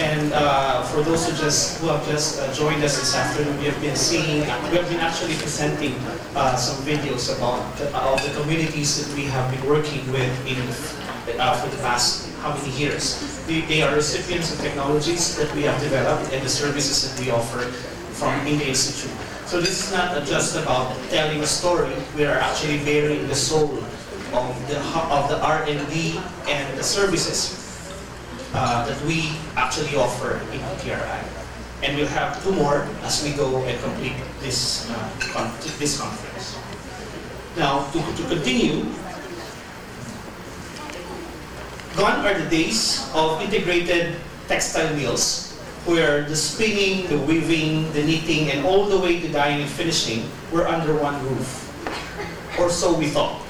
And for those who have just joined us this afternoon, we have been actually presenting some videos about the communities that we have been working with for the past how many years. They are recipients of technologies that we have developed and the services that we offer in the Institute. So this is not just about telling a story. We are actually bearing the soul of the R&D and the services that we actually offer in TRI. And we'll have 2 more as we go and complete this conference. Now, to continue, gone are the days of integrated textile mills where the spinning, the weaving, the knitting, and all the way to dyeing and finishing were under one roof. Or so we thought.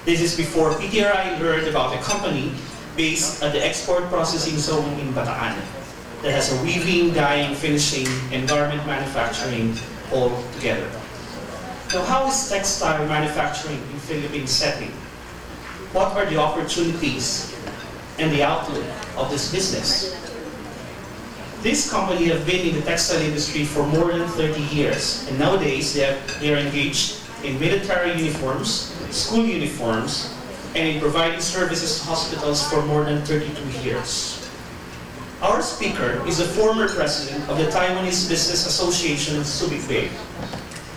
This is before PTRI learned about a company based at the export processing zone in Bataan that has a weaving, dyeing, finishing, and garment manufacturing all together. Now, how is textile manufacturing in Philippines setting? What are the opportunities and the outlook of this business? This company have been in the textile industry for more than 30 years, and nowadays they are engaged in military uniforms, school uniforms, and in providing services to hospitals for more than 32 years. Our speaker is the former president of the Taiwanese Business Association of Subic Bay,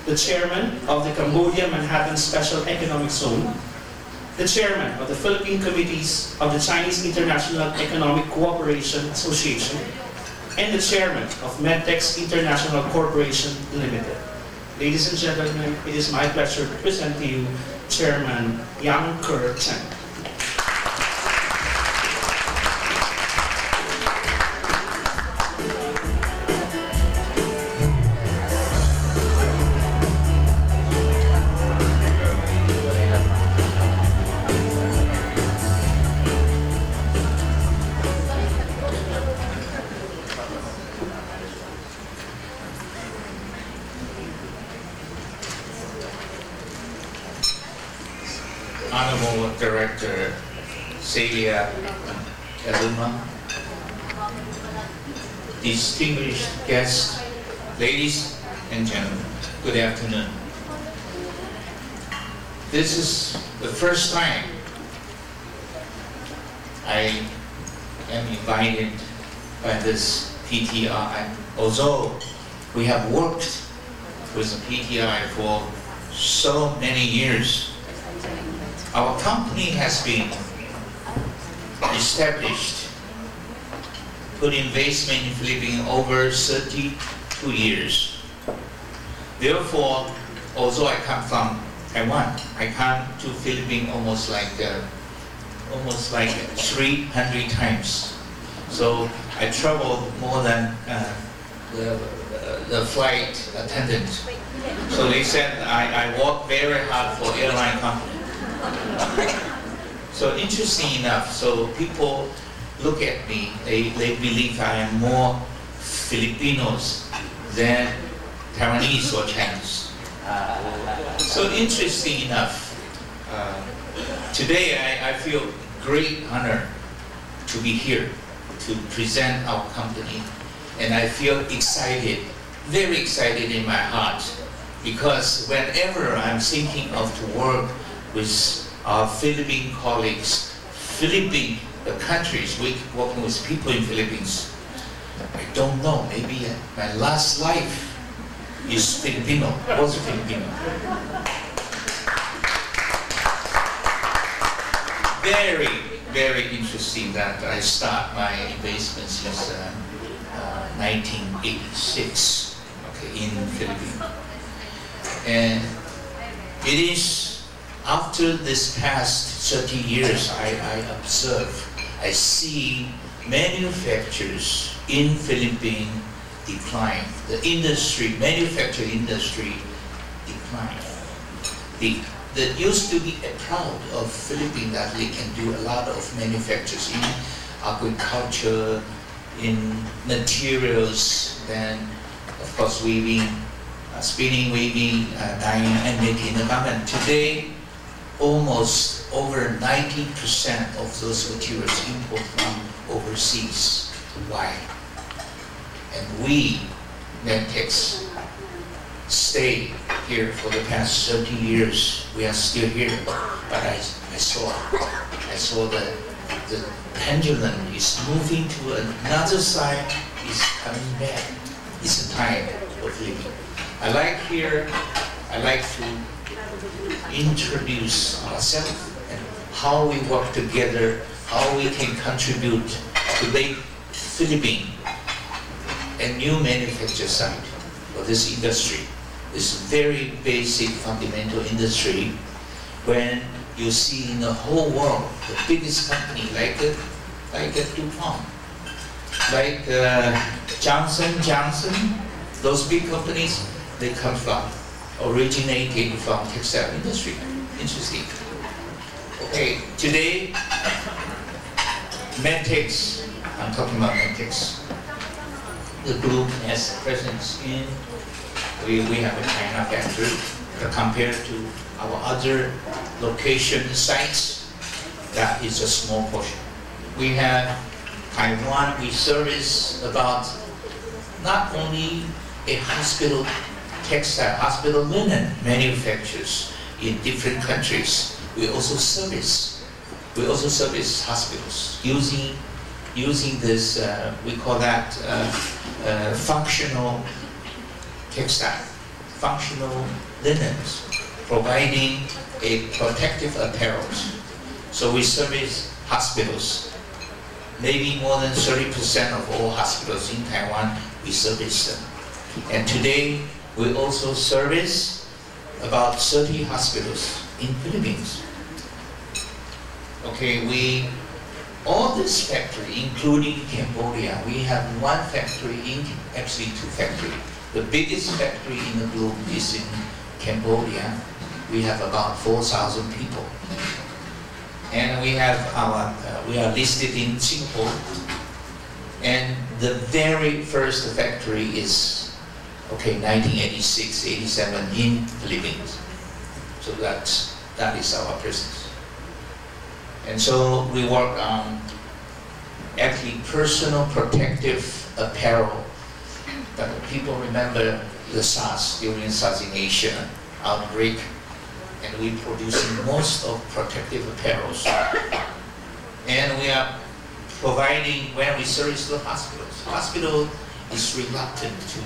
the chairman of the Cambodia Manhattan Special Economic Zone, the chairman of the Philippine Committees of the Chinese International Economic Cooperation Association, and the chairman of Medtex International Corporation Limited. Ladies and gentlemen, it is my pleasure to present to you Chairman Yang Kerr Chen. Honorable Director Celia Kazuma, distinguished guests, ladies and gentlemen, good afternoon. This is the first time I am invited by this PTI, although we have worked with the PTI for so many years. Our company has been established, put in basement in Philippines over 32 years. Therefore, although I come from Taiwan, I come to Philippines almost like 300 times. So I traveled more than the flight attendant. So they said I work very hard for airline company. So interesting enough, so people look at me, they believe I am more Filipinos than Taiwanese or Chinese. So interesting enough, today I feel great honor to be here to present our company, and I feel excited, very excited in my heart, because whenever I'm thinking of to work with our Philippine colleagues, the countries working with people in Philippines, I don't know, maybe my last life is Filipino, was Filipino. Very, very interesting that I start my investment since 1986, okay, in Philippines. And it is after this past 30 years, I see manufacturers in Philippines decline. The industry, manufacturing industry decline. That used to be proud of Philippines that they can do a lot of manufactures in agriculture, in materials, then of course weaving, spinning, weaving, dyeing, and making the garment. Today, almost over 90% of those materials import from overseas. Why? And we, Medtex, stay here for the past 30 years. We are still here, but I saw the pendulum is moving to another side, is coming back. It's a time for Philippines. I like to introduce ourselves and how we work together, how we can contribute to make Philippines a new manufacture site for this industry. This very basic fundamental industry. When you see in the whole world the biggest company like DuPont, like Johnson & Johnson, those big companies, they come from, originating from textile industry. Interesting. Okay, today, Medtex, I'm talking about Medtex. The group has presence in, we have a China factory, but compared to our other location sites, that is a small portion. We have Taiwan, we service about not only a hospital textile, hospital linen manufacturers in different countries. We also service hospitals using this, we call that functional textile, functional linens, providing a protective apparel. So we service hospitals. Maybe more than 30% of all hospitals in Taiwan, we service them. And today, we also service about 30 hospitals in Philippines. Okay, all this factory, including Cambodia, we have one factory actually two factories. The biggest factory in the globe is in Cambodia. We have about 4,000 people. And we are listed in Singapore. And the very first factory is, 1986, 87 in Philippines. So that is our presence. And so we work on actually personal protective apparel. But people remember the SARS, during SARS in Asia outbreak, and we producing most of protective apparels. And we are providing, when we service the hospitals, hospital is reluctant to,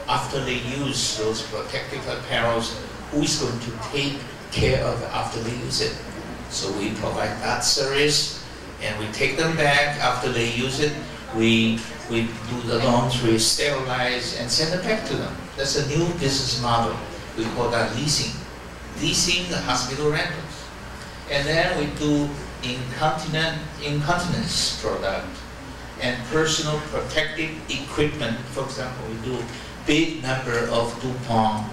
after they use those protective apparels, who is going to take care of it after they use it? So we provide that service, and we take them back after they use it. We do the laundry, sterilize, and send it back to them. That's a new business model. We call that leasing. Leasing the hospital rentals. And then we do incontinence product and personal protective equipment. For example, we do big number of DuPont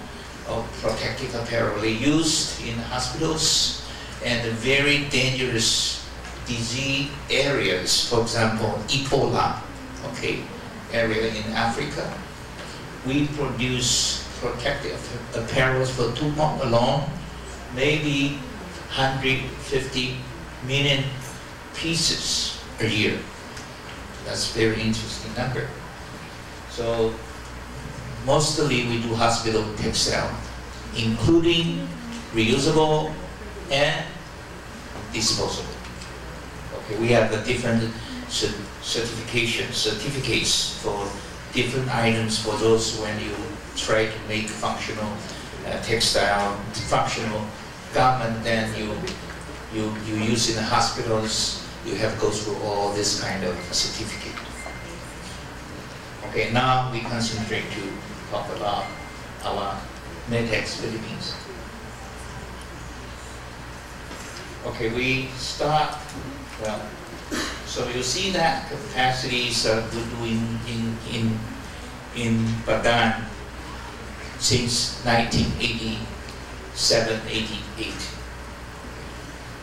of protective apparel used in hospitals and very dangerous disease areas. For example, Ebola, area in Africa. We produce protective apparels for DuPont alone, maybe 150 million pieces a year. That's a very interesting number. So mostly we do hospital textile, including reusable and disposable. We have the different certificates for different items for those when you try to make functional textile, functional garment, then you use in the hospitals, you have to go through all this kind of certificate. Okay, now we concentrate to talk about our Medtex Philippines. Okay, we start, so you see that capacities are doing in Bagan since 1987, 88.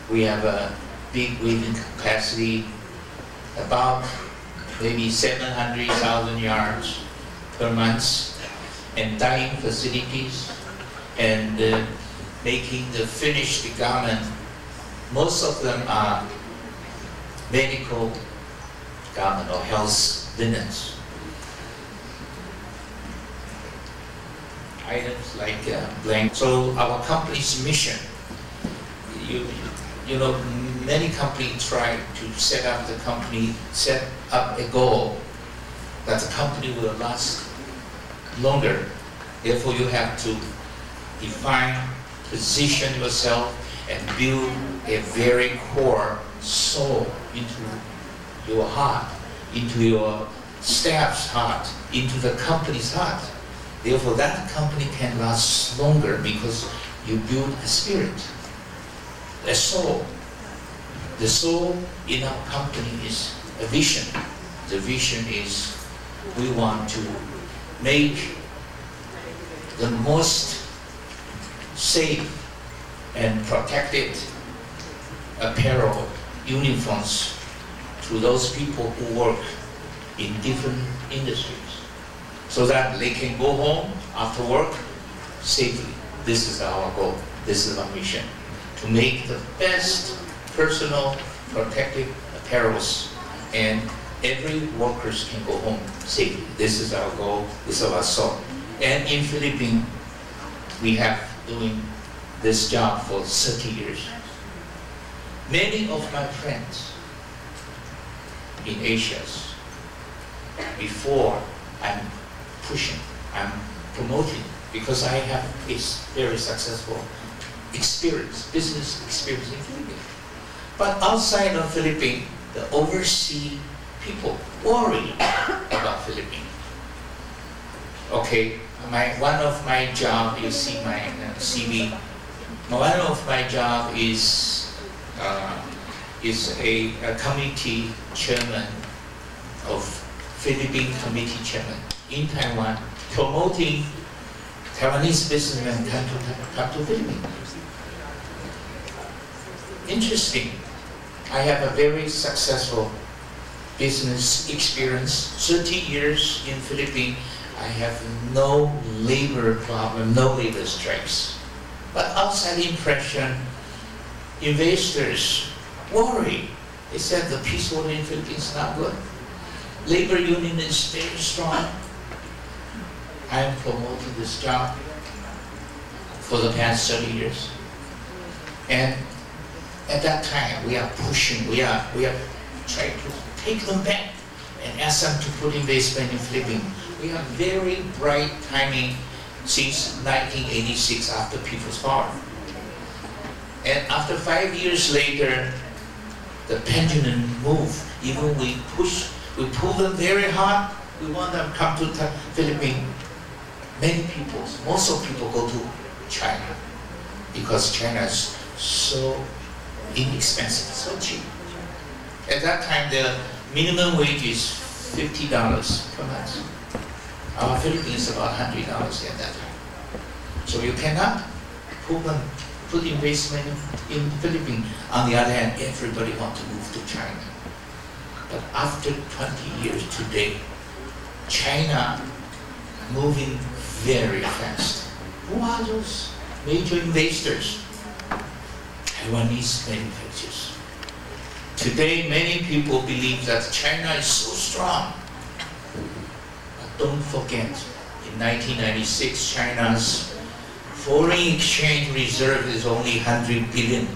We have a big weaving capacity, about maybe 700,000 yards per month, and dyeing facilities, and making the finished garment. Most of them are medical garment or health linens. items like blank. So our company's mission, you know, many companies try to set up a goal that the company will last longer. Therefore, you have to define, position yourself, and build a very core soul into your heart, into your staff's heart, into the company's heart. Therefore, that company can last longer because you build a spirit, a soul. The soul in our company is a vision. The vision is we want to make the most safe and protected apparel, uniforms to those people who work in different industries, so that they can go home after work safely. This is our goal. This is our mission, to make the best personal protective apparels, and every workers can go home safely. This is our goal. This is our soul. And in Philippines, we have doing this job for 30 years. Many of my friends in Asia, before I'm pushing, I'm promoting, because I have a very successful experience, business experience in Philippines. But outside of Philippines, the overseas people worry about Philippines. Okay, one of my job, you see my CV. One of my job is a committee chairman of Philippine committee chairman in Taiwan, promoting Taiwanese businessmen come to Philippines. Interesting. I have a very successful business experience, 30 years in Philippines. I have no labor problem, no labor strikes. But outside impression, investors worry. They said the peace order in Philippines is not good. Labor union is very strong. I am promoting this job for the past 30 years. And at that time, we are pushing, we are trying to take them back and ask them to put investment in Philippines. We have very bright timing since 1986 after People's Power. And after 5 years later, the pendulum moved. Even we pull them very hard. We want them to come to the Philippines. Many people, most of people go to China because China is so inexpensive, so cheap. At that time, the minimum wage is $50 per month. Our Philippines is about $100 at that time. So you cannot put investment in the Philippines. On the other hand, everybody wants to move to China. But after 20 years today, China moving very fast. Who are those major investors? Taiwanese manufacturers. Today, many people believe that China is so strong. But don't forget, in 1996, China's foreign exchange reserve is only 100 billion.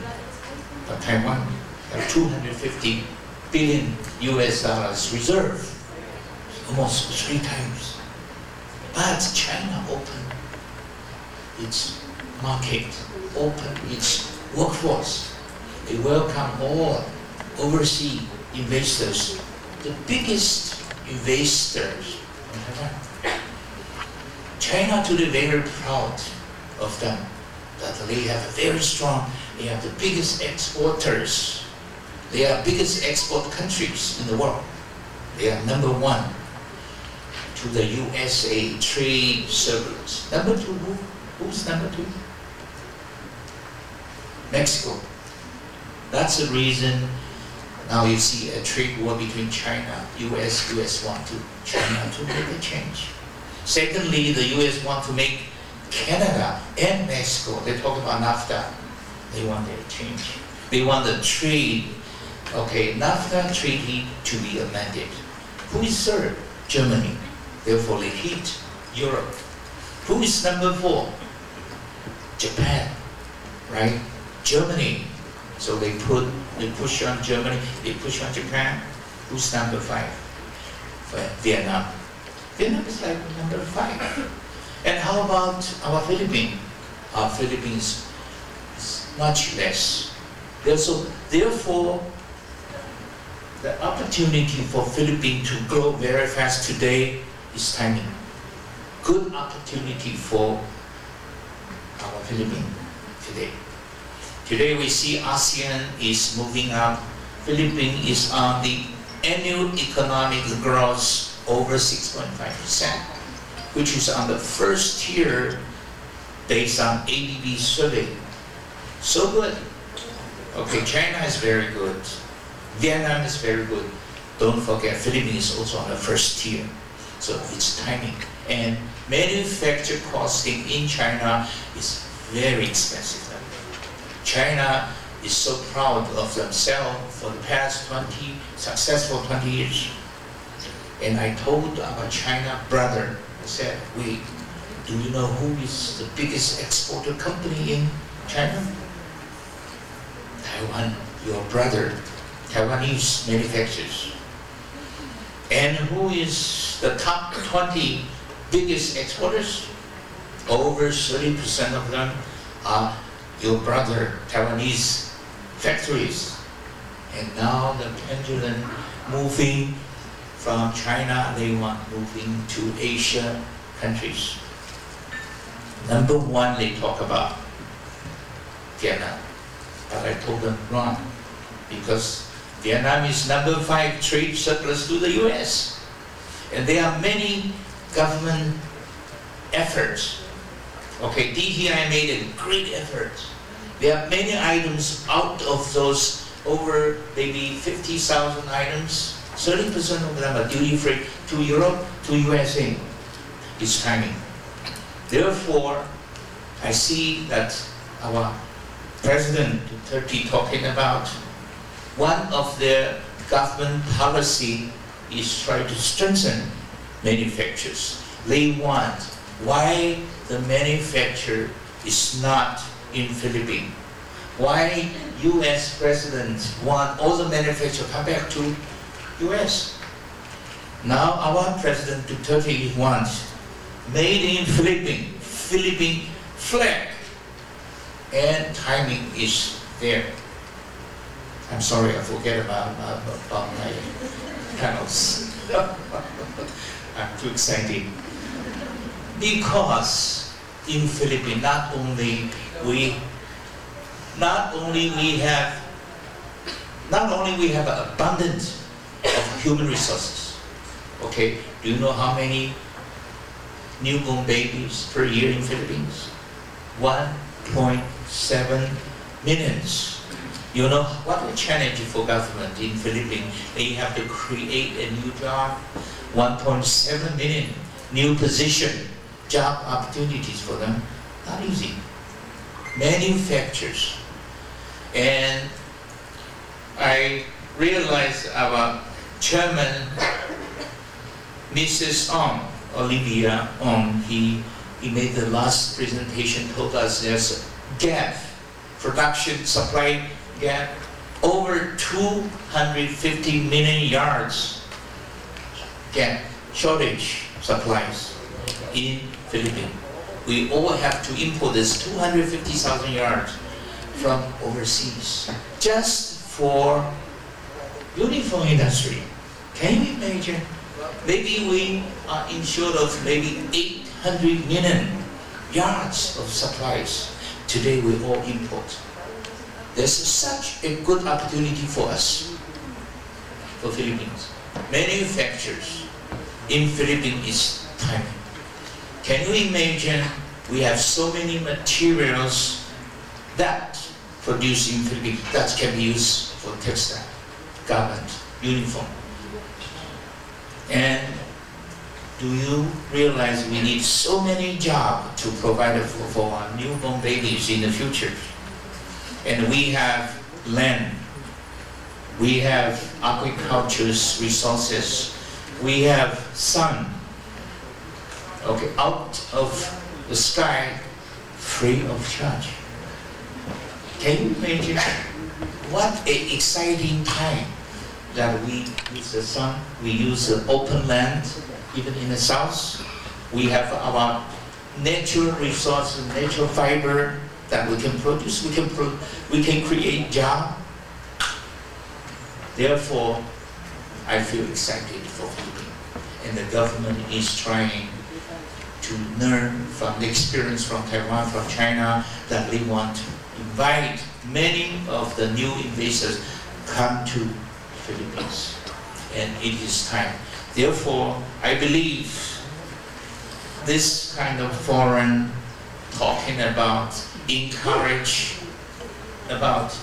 But Taiwan has 250 billion US dollars reserve, almost 3 times. But China opened its market, opened its workforce. They welcome all overseas investors, the biggest investors in Taiwan. China today very proud of them, that they have very strong, they are the biggest exporters. They are biggest export countries in the world. They are number 1 to the USA trade surplus. Number 2, who's number 2? Mexico. That's the reason now you see a trade war between China, US want to China to make a change. Secondly, the US want to make Canada and Mexico, they talk about NAFTA, they want their change. They want the trade, okay, NAFTA treaty to be amended. Who is third? Germany. Therefore, they hit Europe Who is number 4? Japan, right? Germany. So they push on Germany, they push on Japan. Who's number 5? Vietnam. Vietnam is like number 5. And how about our Philippines? Our Philippines is much less. Therefore, the opportunity for Philippines to grow very fast today is timing. Good opportunity for our Philippines today. Today we see ASEAN is moving up. Philippines is on the annual economic growth over 6.5%, which is on the first tier based on ADB survey. So good. Okay, China is very good. Vietnam is very good. Don't forget, Philippines is also on the first tier. So it's timing. And manufacturing costing in China is very expensive. China is so proud of themselves for the past successful 20 years. And I told our China brother, I said, wait, do you know who is the biggest exporter company in China? Taiwan, your brother, Taiwanese manufacturers. And who is the top 20 biggest exporters? Over 30% of them are your brother, Taiwanese factories. And now the pendulum moving from China, they want moving to Asia countries. Number 1, they talk about Vietnam. But I told them wrong, because Vietnam is number 5 trade surplus to the US. And there are many government efforts. Okay, DTI made a great effort. There are many items out of those over maybe 50,000 items. 30% of them are duty-free to Europe, to USA. It's timing. Therefore, I see that our President Turkey talking about one of their government policy is trying to strengthen manufacturers. They want why the manufacturer is not in Philippines. Why US President want all the manufacturers come back to US. Now our President Turkey wants made in Philippines, Philippine flag, and timing is there. I'm sorry, I forget about my panels. I'm too excited. Because in Philippines, not only we have abundance of human resources. Okay, do you know how many newborn babies per year in Philippines? 1.7 million. You know what a challenge for government in Philippines? They have to create a new job, 1.7 million new position, job opportunities for them. Not easy. Manufacturers. And I realized our chairman, Mrs. Olivia Ong, he made the last presentation, told us there's a gap, production supply gap, over 250 million yards gap, shortage supplies in Philippines. We all have to import this 250,000 yards from overseas just for uniform industry. Can you imagine? Maybe we are in short of maybe 800 million yards of supplies. Today we all import. There's such a good opportunity for us, for Philippines. Manufacturers in Philippines is timing. Can you imagine we have so many materials that produced in Philippines that can be used for textile, garment, uniform. And do you realize we need so many jobs to provide for our newborn babies in the future? And we have land, we have agriculture's resources, we have sun. Okay, out of the sky free of charge. Can you imagine what an exciting time that we use the sun, we use the open land, even in the south. We have our natural resources, natural fiber that we can produce, we can create jobs. Therefore, I feel excited for Philippines. And the government is trying to learn from the experience from Taiwan, from China, that they want to invite many of the new investors come to Philippines. And it is time. Therefore, I believe this kind of forum talking about encourage about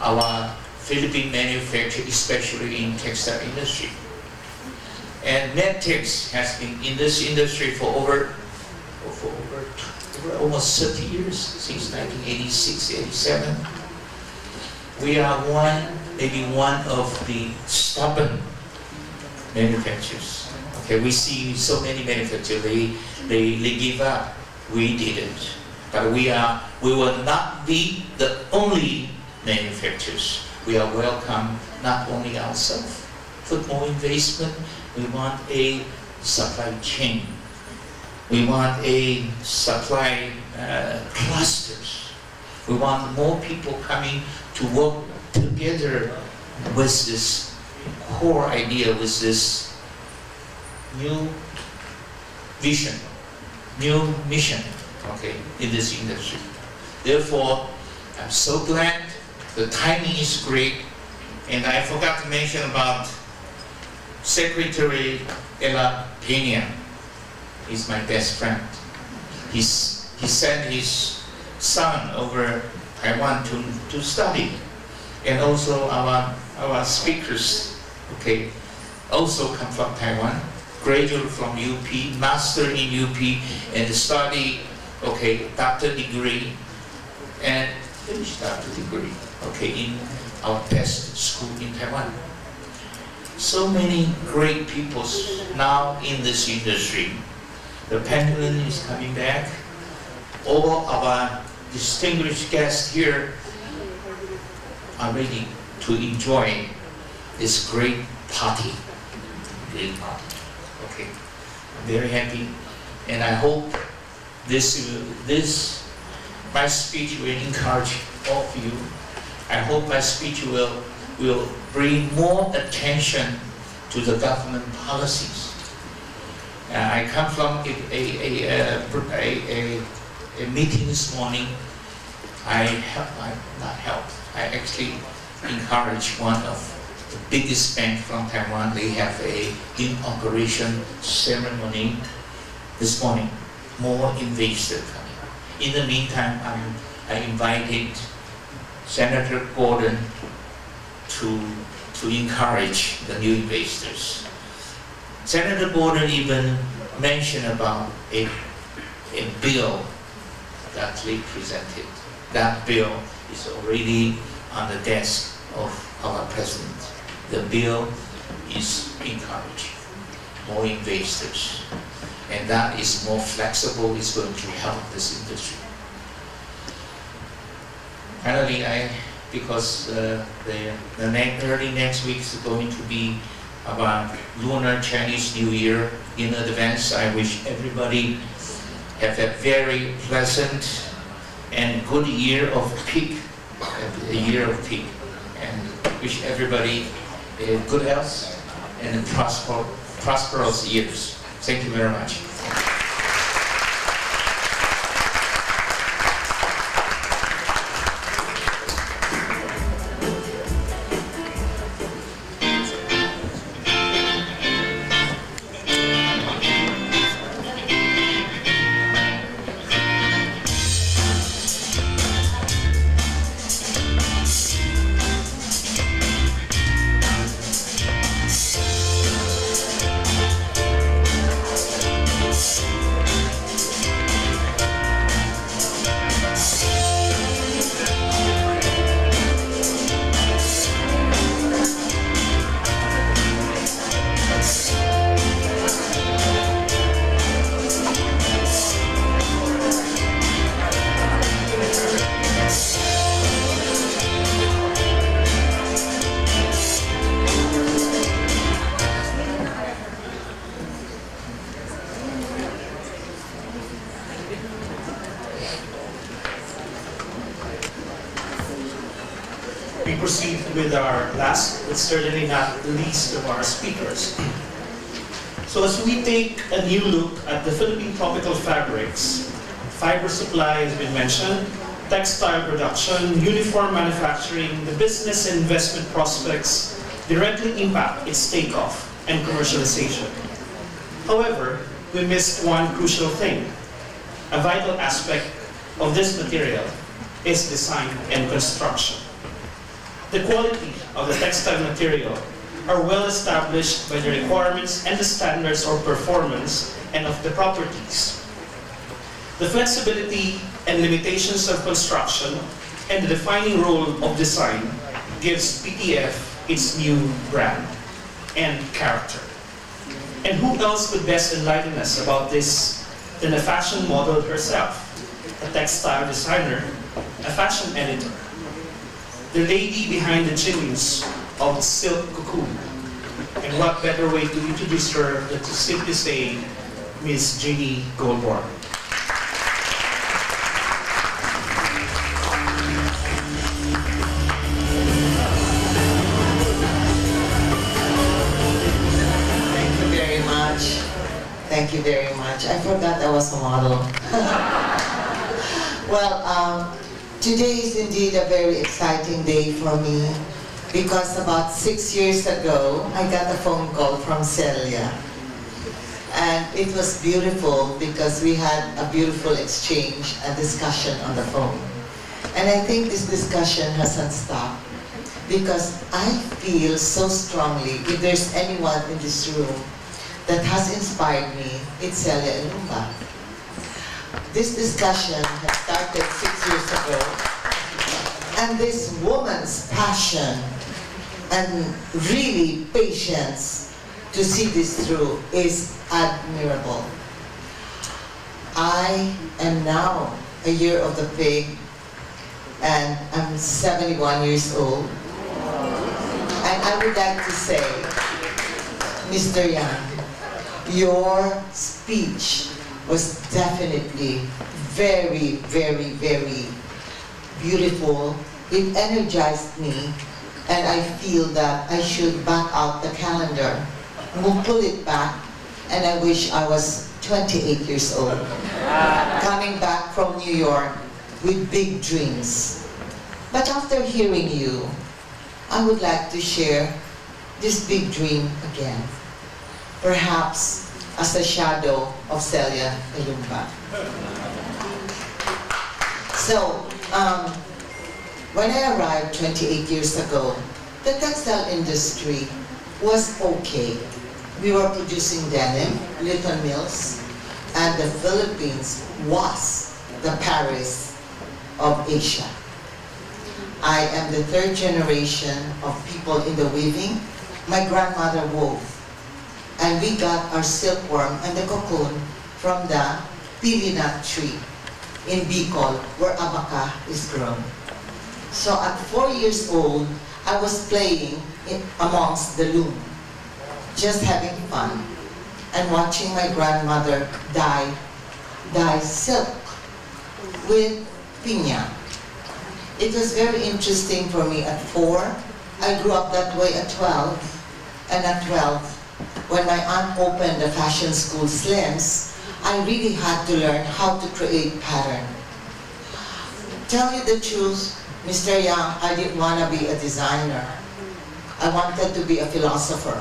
our Philippine manufacturing, especially in textile industry. And Medtex has been in this industry for over almost 30 years, since 1986, 87. We are maybe one of the stubborn manufacturers. Okay, we see so many manufacturers, they give up. We didn't. But we will not be the only manufacturers. We are welcome, not only ourselves, put more investment. We want a supply chain. We want a supply clusters. We want more people coming to work together with this core idea, with this new vision, new mission, okay, in this industry. Therefore, I'm so glad the timing is great, and I forgot to mention about Secretary Ella Pena. He's my best friend. He sent his son over Taiwan to study, and also our speakers, okay, also come from Taiwan, graduate from UP, master in UP, and study, okay, doctor degree, and finished doctor degree, okay, in our best school in Taiwan. So many great people now in this industry. The pendulum is coming back. All our distinguished guests here are ready to enjoy this great party. Great party. Okay, I'm very happy, and I hope my speech will encourage all of you. I hope my speech will bring more attention to the government policies. I come from a meeting this morning. I actually encourage one of the biggest banks from Taiwan. They have a inauguration ceremony this morning. More investors coming. In the meantime, I invited Senator Gordon to encourage the new investors. Senator Gordon even mentioned about a bill that they presented. That bill is already on the desk of our president. The bill is encouraging more investors, and that is more flexible, is going to help this industry. Finally, because early next week is going to be our Lunar Chinese New Year in advance, I wish everybody have a very pleasant and good year of PICC, and wish everybody good health and prosperous years. Thank you very much. proceed with our last, but certainly not least of our speakers. So as we take a new look at the Philippine tropical fabrics, fiber supply has been mentioned, textile production, uniform manufacturing, the business and investment prospects directly impact its takeoff and commercialization. However, we missed one crucial thing. A vital aspect of this material is design and construction. The quality of the textile material are well established by the requirements and the standards of performance and of the properties. The flexibility and limitations of construction and the defining role of design gives PTF its new brand and character. And who else could best enlighten us about this than a fashion model herself, a textile designer, a fashion editor, the lady behind the genius of silk cocoon. And what better way to introduce her than to simply say, Miss Jeannie Goldborn. Thank you very much. I forgot I was a model. Well, today is indeed a very exciting day for me because about 6 years ago, I got a phone call from Celia. And it was beautiful because we had a beautiful exchange, a discussion on the phone. And I think this discussion hasn't stopped because I feel so strongly, if there's anyone in this room that has inspired me, it's Celia Ilumba. This discussion had started 6 years ago, and this woman's passion and really patience to see this through is admirable. I am now a year of the pig, and I'm 71 years old. And I would like to say, Mr. Yang, your speech was definitely very, very, very beautiful. It energized me, and I feel that I should back out the calendar. We'll pull it back, and I wish I was 28 years old, coming back from New York with big dreams. But after hearing you, I would like to share this big dream again. Perhaps as a shadow of Celia Ilumba. So, when I arrived 28 years ago, the textile industry was okay. We were producing denim, little mills, and the Philippines was the Paris of Asia. I am the third generation of people in the weaving. My grandmother wove. And we got our silkworm and the cocoon from the pili nut tree in Bicol, where abaca is grown. So at 4 years old, I was playing amongst the loom, just having fun, and watching my grandmother dye silk with piña. It was very interesting for me at 4. I grew up that way at 12, and at 12, when my aunt opened the fashion school Slims, I really had to learn how to create pattern. Tell you the truth, Mr. Yang, I didn't want to be a designer. I wanted to be a philosopher,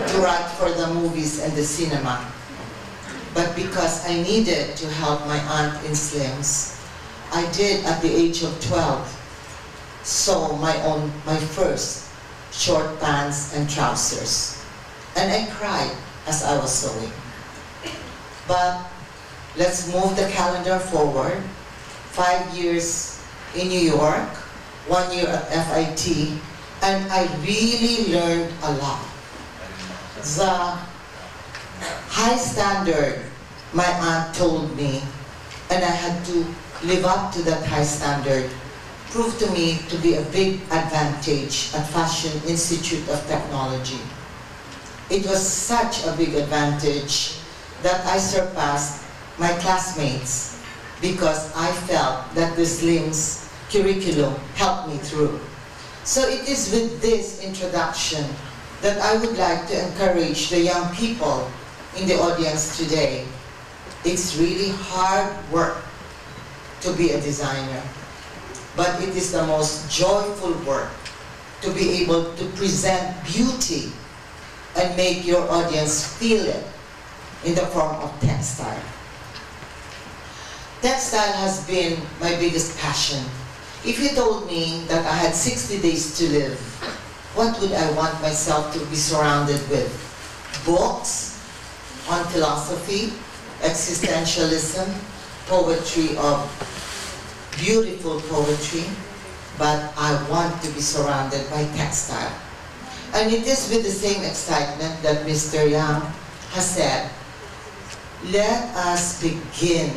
to write for the movies and the cinema. But because I needed to help my aunt in Slims, I did at the age of 12 sew my first short pants and trousers. And I cried as I was sewing. But let's move the calendar forward. 5 years in New York, 1 year at FIT, and I really learned a lot. The high standard my aunt told me, and I had to live up to that high standard, proved to me to be a big advantage at Fashion Institute of Technology. It was such a big advantage that I surpassed my classmates because I felt that the Slims curriculum helped me through. So it is with this introduction that I would like to encourage the young people in the audience today. It's really hard work to be a designer, but it is the most joyful work to be able to present beauty and make your audience feel it in the form of textile. Textile has been my biggest passion. If you told me that I had 60 days to live, what would I want myself to be surrounded with? Books on philosophy, existentialism, poetry of beautiful poetry, but I want to be surrounded by textile. And it is with the same excitement that Mr. Yang has said, let us begin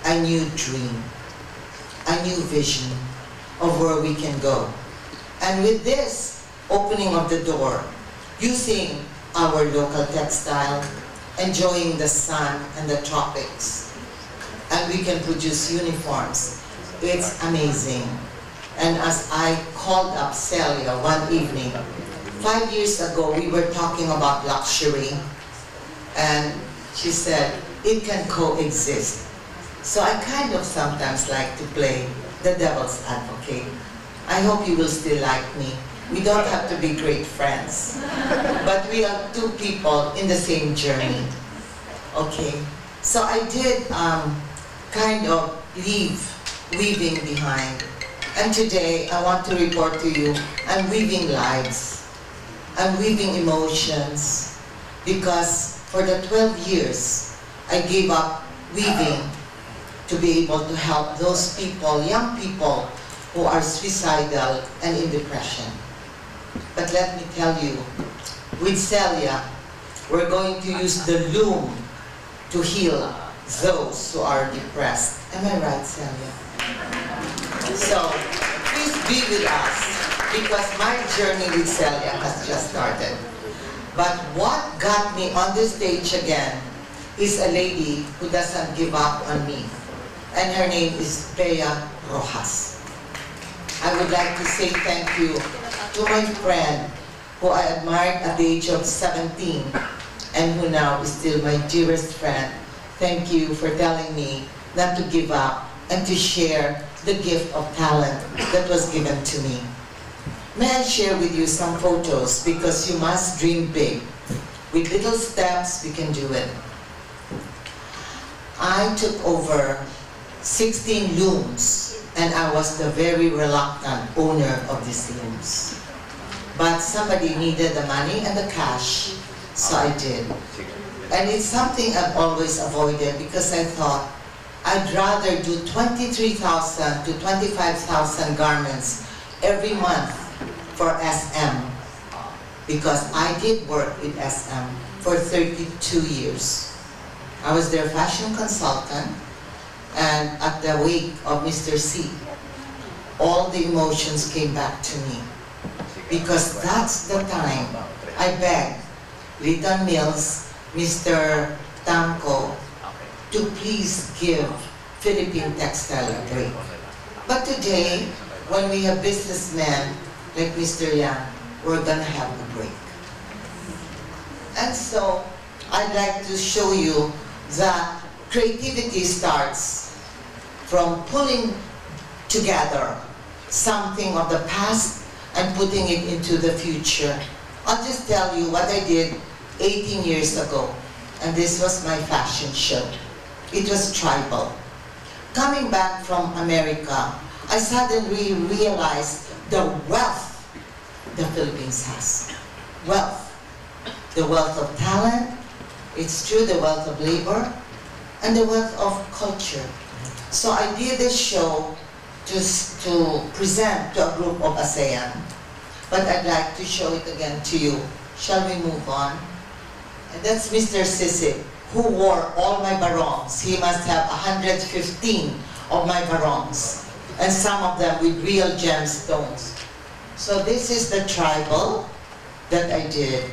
a new dream, a new vision of where we can go. And with this opening of the door, using our local textile, enjoying the sun and the tropics, and we can produce uniforms. It's amazing. And as I called up Celia one evening, 5 years ago we were talking about luxury, and she said, it can coexist. So I kind of sometimes like to play the devil's advocate. I hope you will still like me. We don't have to be great friends, but we are two people in the same journey. Okay, so I did kind of leave weaving behind. And today I want to report to you, I'm weaving lives. I'm weaving emotions, because for the 12 years I gave up weaving to be able to help those people, young people, who are suicidal and in depression. But let me tell you, with Celia, we're going to use the loom to heal those who are depressed. Am I right, Celia? So, please be with us, because my journey with Celia has just started. But what got me on the stage again is a lady who doesn't give up on me. And her name is Bea Rojas. I would like to say thank you to my friend who I admired at the age of 17 and who now is still my dearest friend. Thank you for telling me not to give up and to share the gift of talent that was given to me. May I share with you some photos, because you must dream big. With little steps, we can do it. I took over 16 looms, and I was the very reluctant owner of these looms. But somebody needed the money and the cash, so I did. And it's something I've always avoided, because I thought I'd rather do 23,000 to 25,000 garments every month for SM, because I did work with SM for 32 years. I was their fashion consultant, and at the wake of Mr. C, all the emotions came back to me, because that's the time I begged Riton Mills, Mr. Tanco, to please give Philippine textile a break. But today, when we have businessmen like Mr. Yang, we're gonna have a break. And so, I'd like to show you that creativity starts from pulling together something of the past and putting it into the future. I'll just tell you what I did 18 years ago, and this was my fashion show. It was tribal. Coming back from America, I suddenly realized the wealth the Philippines has. Wealth. The wealth of talent, it's true, the wealth of labor, and the wealth of culture. So I did this show to present to a group of ASEAN, but I'd like to show it again to you. Shall we move on? And that's Mr. Sisip, who wore all my barongs. He must have 115 of my barongs, and some of them with real gemstones. So this is the tribal that I did.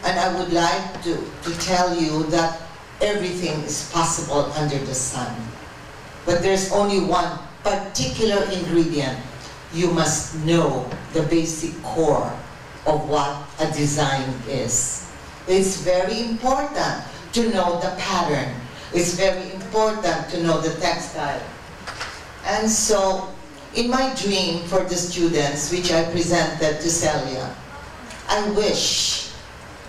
And I would like to tell you that everything is possible under the sun. But there's only one particular ingredient you must know the basic core of what a design is. It's very important to know the pattern. It's very important to know the textile. And so, in my dream for the students, which I presented to Celia, I wish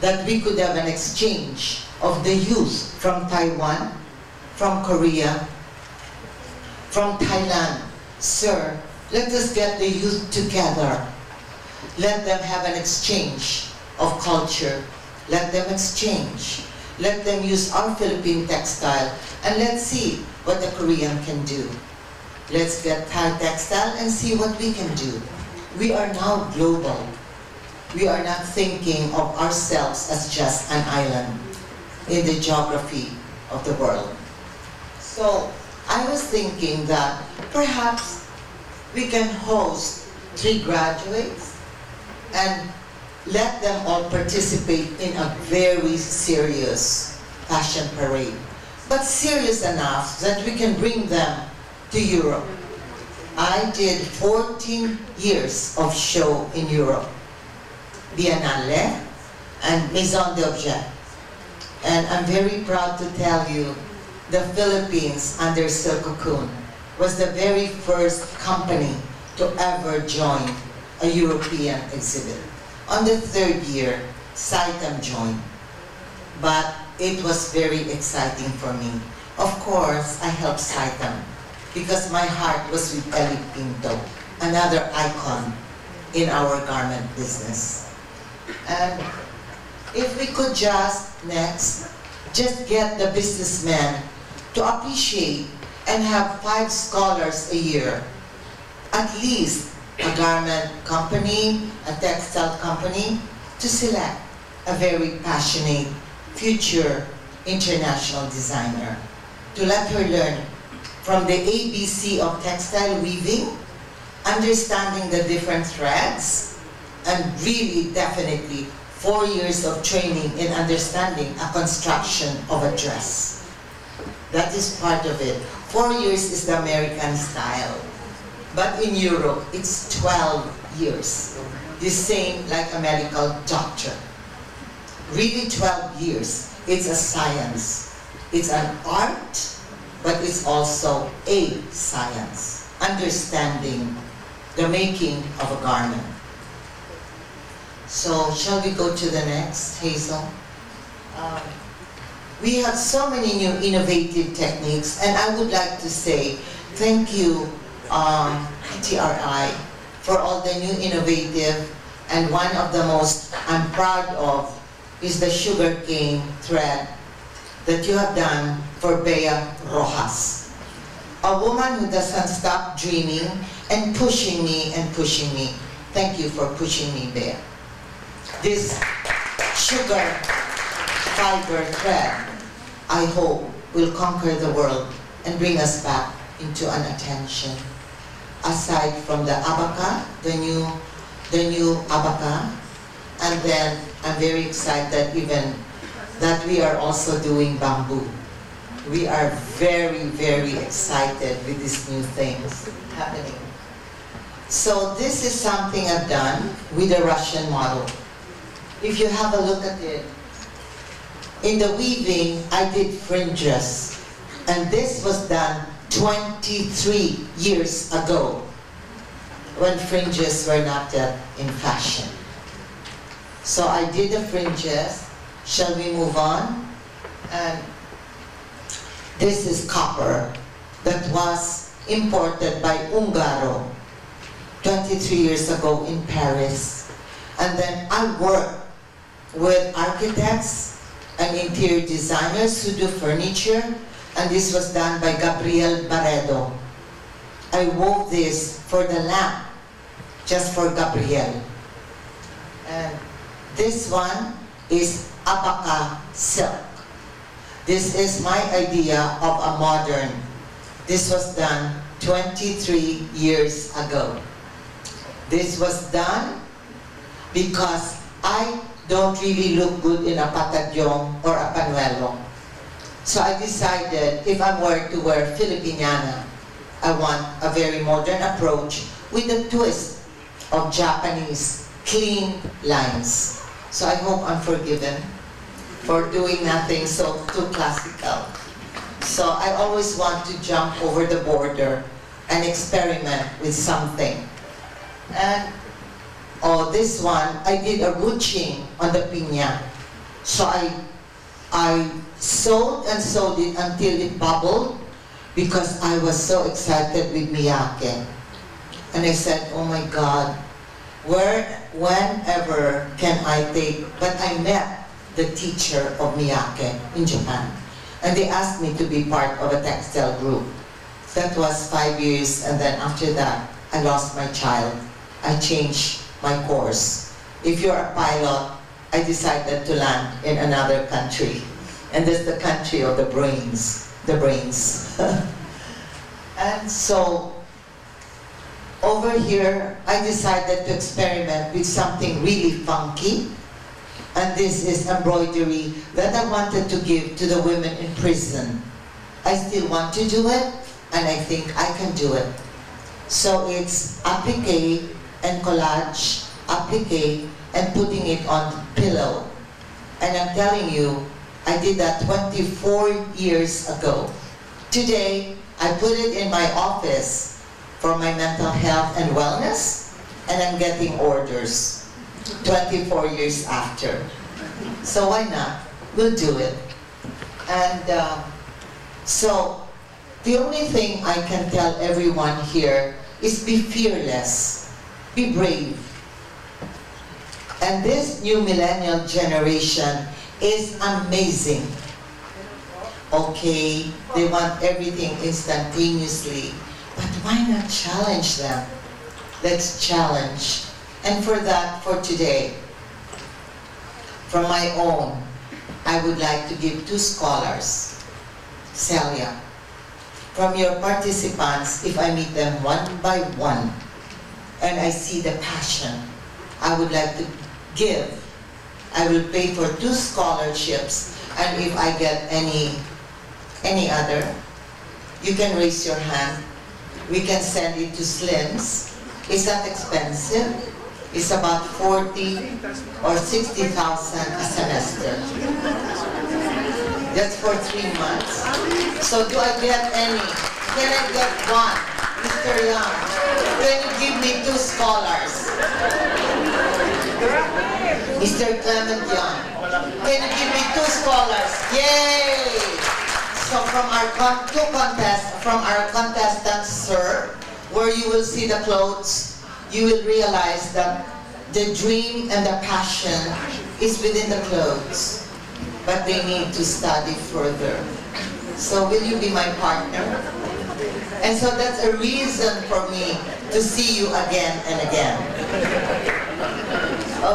that we could have an exchange of the youth from Taiwan, from Korea, from Thailand. Sir, let us get the youth together. Let them have an exchange of culture. Let them exchange. Let them use our Philippine textile, and let's see what the Korean can do. Let's get Thai textile and see what we can do. We are now global. We are not thinking of ourselves as just an island in the geography of the world. So I was thinking that perhaps we can host 3 graduates and let them all participate in a very serious fashion parade, but serious enough that we can bring them to Europe. I did 14 years of show in Europe, Biennale and Maison d'Objet. And I'm very proud to tell you, the Philippines under Silk Cocoon was the very first company to ever join a European exhibit. On the 3rd year, Saitam joined, but it was very exciting for me. Of course, I helped Saitam because my heart was with Eli Pinto, another icon in our garment business. And if we could just get the businessmen to appreciate and have 5 scholars a year, at least a garment company, a textile company, to select a very passionate future international designer, to let her learn from the ABC of textile weaving, understanding the different threads, and really definitely 4 years of training in understanding a construction of a dress. That is part of it. 4 years is the American style. But in Europe, it's 12 years. The same like a medical doctor. Really 12 years. It's a science. It's an art, but it's also a science. Understanding the making of a garment. So, shall we go to the next, Hazel? We have so many new innovative techniques, and I would like to say thank you, TRI, for all the new innovative, and one of the most I'm proud of is the sugarcane thread that you have done for Bea Rojas. A woman who doesn't stop dreaming and pushing me and pushing me. Thank you for pushing me, Bea. This sugar fiber thread, I hope, will conquer the world and bring us back into an attention. Aside from the abaca, the new abaca, and then I'm very excited even that we are also doing bamboo. We are very, very excited with these new things happening. So this is something I've done with the Russian model. If you have a look at it, in the weaving, I did fringes, and this was done 23 years ago, when fringes were not yet in fashion. So I did the fringes. Shall we move on? And this is copper that was imported by Ungaro 23 years ago in Paris. And then I worked with architects and interior designers who do furniture, and this was done by Gabriel Barredo. I wove this for the lamp, just for Gabriel. And this one is abaca silk. This is my idea of a modern. This was done 23 years ago. This was done because I don't really look good in a patadyong or a panuelo. So I decided if I'm going to wear Filipiniana, I want a very modern approach with a twist of Japanese clean lines. So I hope I'm forgiven for doing nothing so too classical. So I always want to jump over the border and experiment with something. And this one, I did a ruching on the piña. So I sewed and sewed it until it bubbled because I was so excited with miyake. And I said, oh my God, whenever can I take, but I met the teacher of miyake in Japan. And they asked me to be part of a textile group. That was 5 years, and then after that, I lost my child. I changed my course. If you're a pilot, I decided to land in another country. And that's the country of the brains. And so, over here, I decided to experiment with something really funky. And this is embroidery that I wanted to give to the women in prison. I still want to do it, and I think I can do it. So it's applique and collage, applique, and putting it on pillow. And I'm telling you, I did that 24 years ago. Today, I put it in my office for my mental health and wellness, and I'm getting orders 24 years after. So why not? We'll do it. And so the only thing I can tell everyone here is be fearless, be brave. And this new millennial generation is amazing. Okay, they want everything instantaneously, but why not challenge them? Let's challenge. And for that, for today, from my own, I would like to give 2 scholars. Celia, from your participants, if I meet them one by one, and I see the passion, I would like to give. I will pay for 2 scholarships, and if I get any other, you can raise your hand. We can send it to Slims. It's not expensive. It's about 40 or 60,000 a semester. That's for 3 months. So do I get any? Can I get one? Mr. Young, can you give me 2 scholars? Mr. Clement Young, can you give me 2 scholars? Yay! So from our 2 contests, from our contestants, sir, where you will see the clothes, you will realize that the dream and the passion is within the clothes, but they need to study further. So will you be my partner? And so that's a reason for me to see you again and again.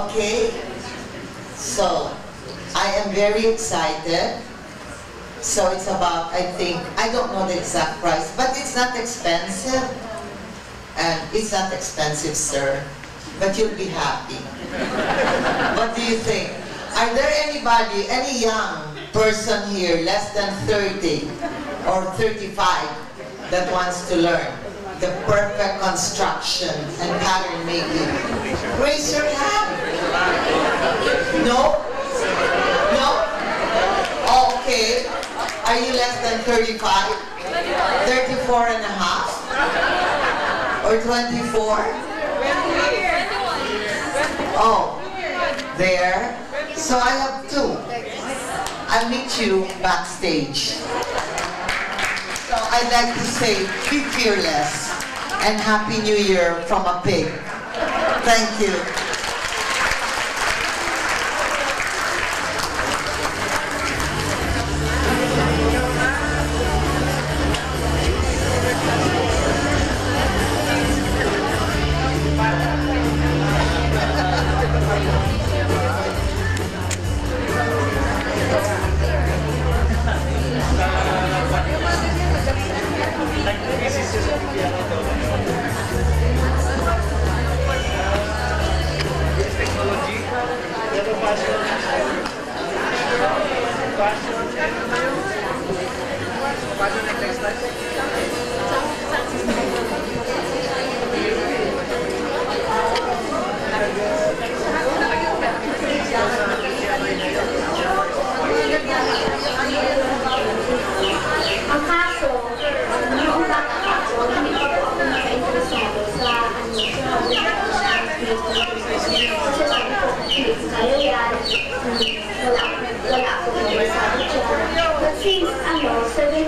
Okay? So, I am very excited. So it's about, I think, I don't know the exact price, but it's not expensive. And it's not expensive, sir, but you'll be happy. What do you think? Are there anybody, any young person here, less than 30 or 35, that wants to learn the perfect construction and pattern making? Raise your hand. No? No? Okay. Are you less than 35? 34 and a half? Or 24? Oh, there. So I have 2. I'll meet you backstage. So I'd like to say, be fearless and Happy New Year from a pig. Thank you.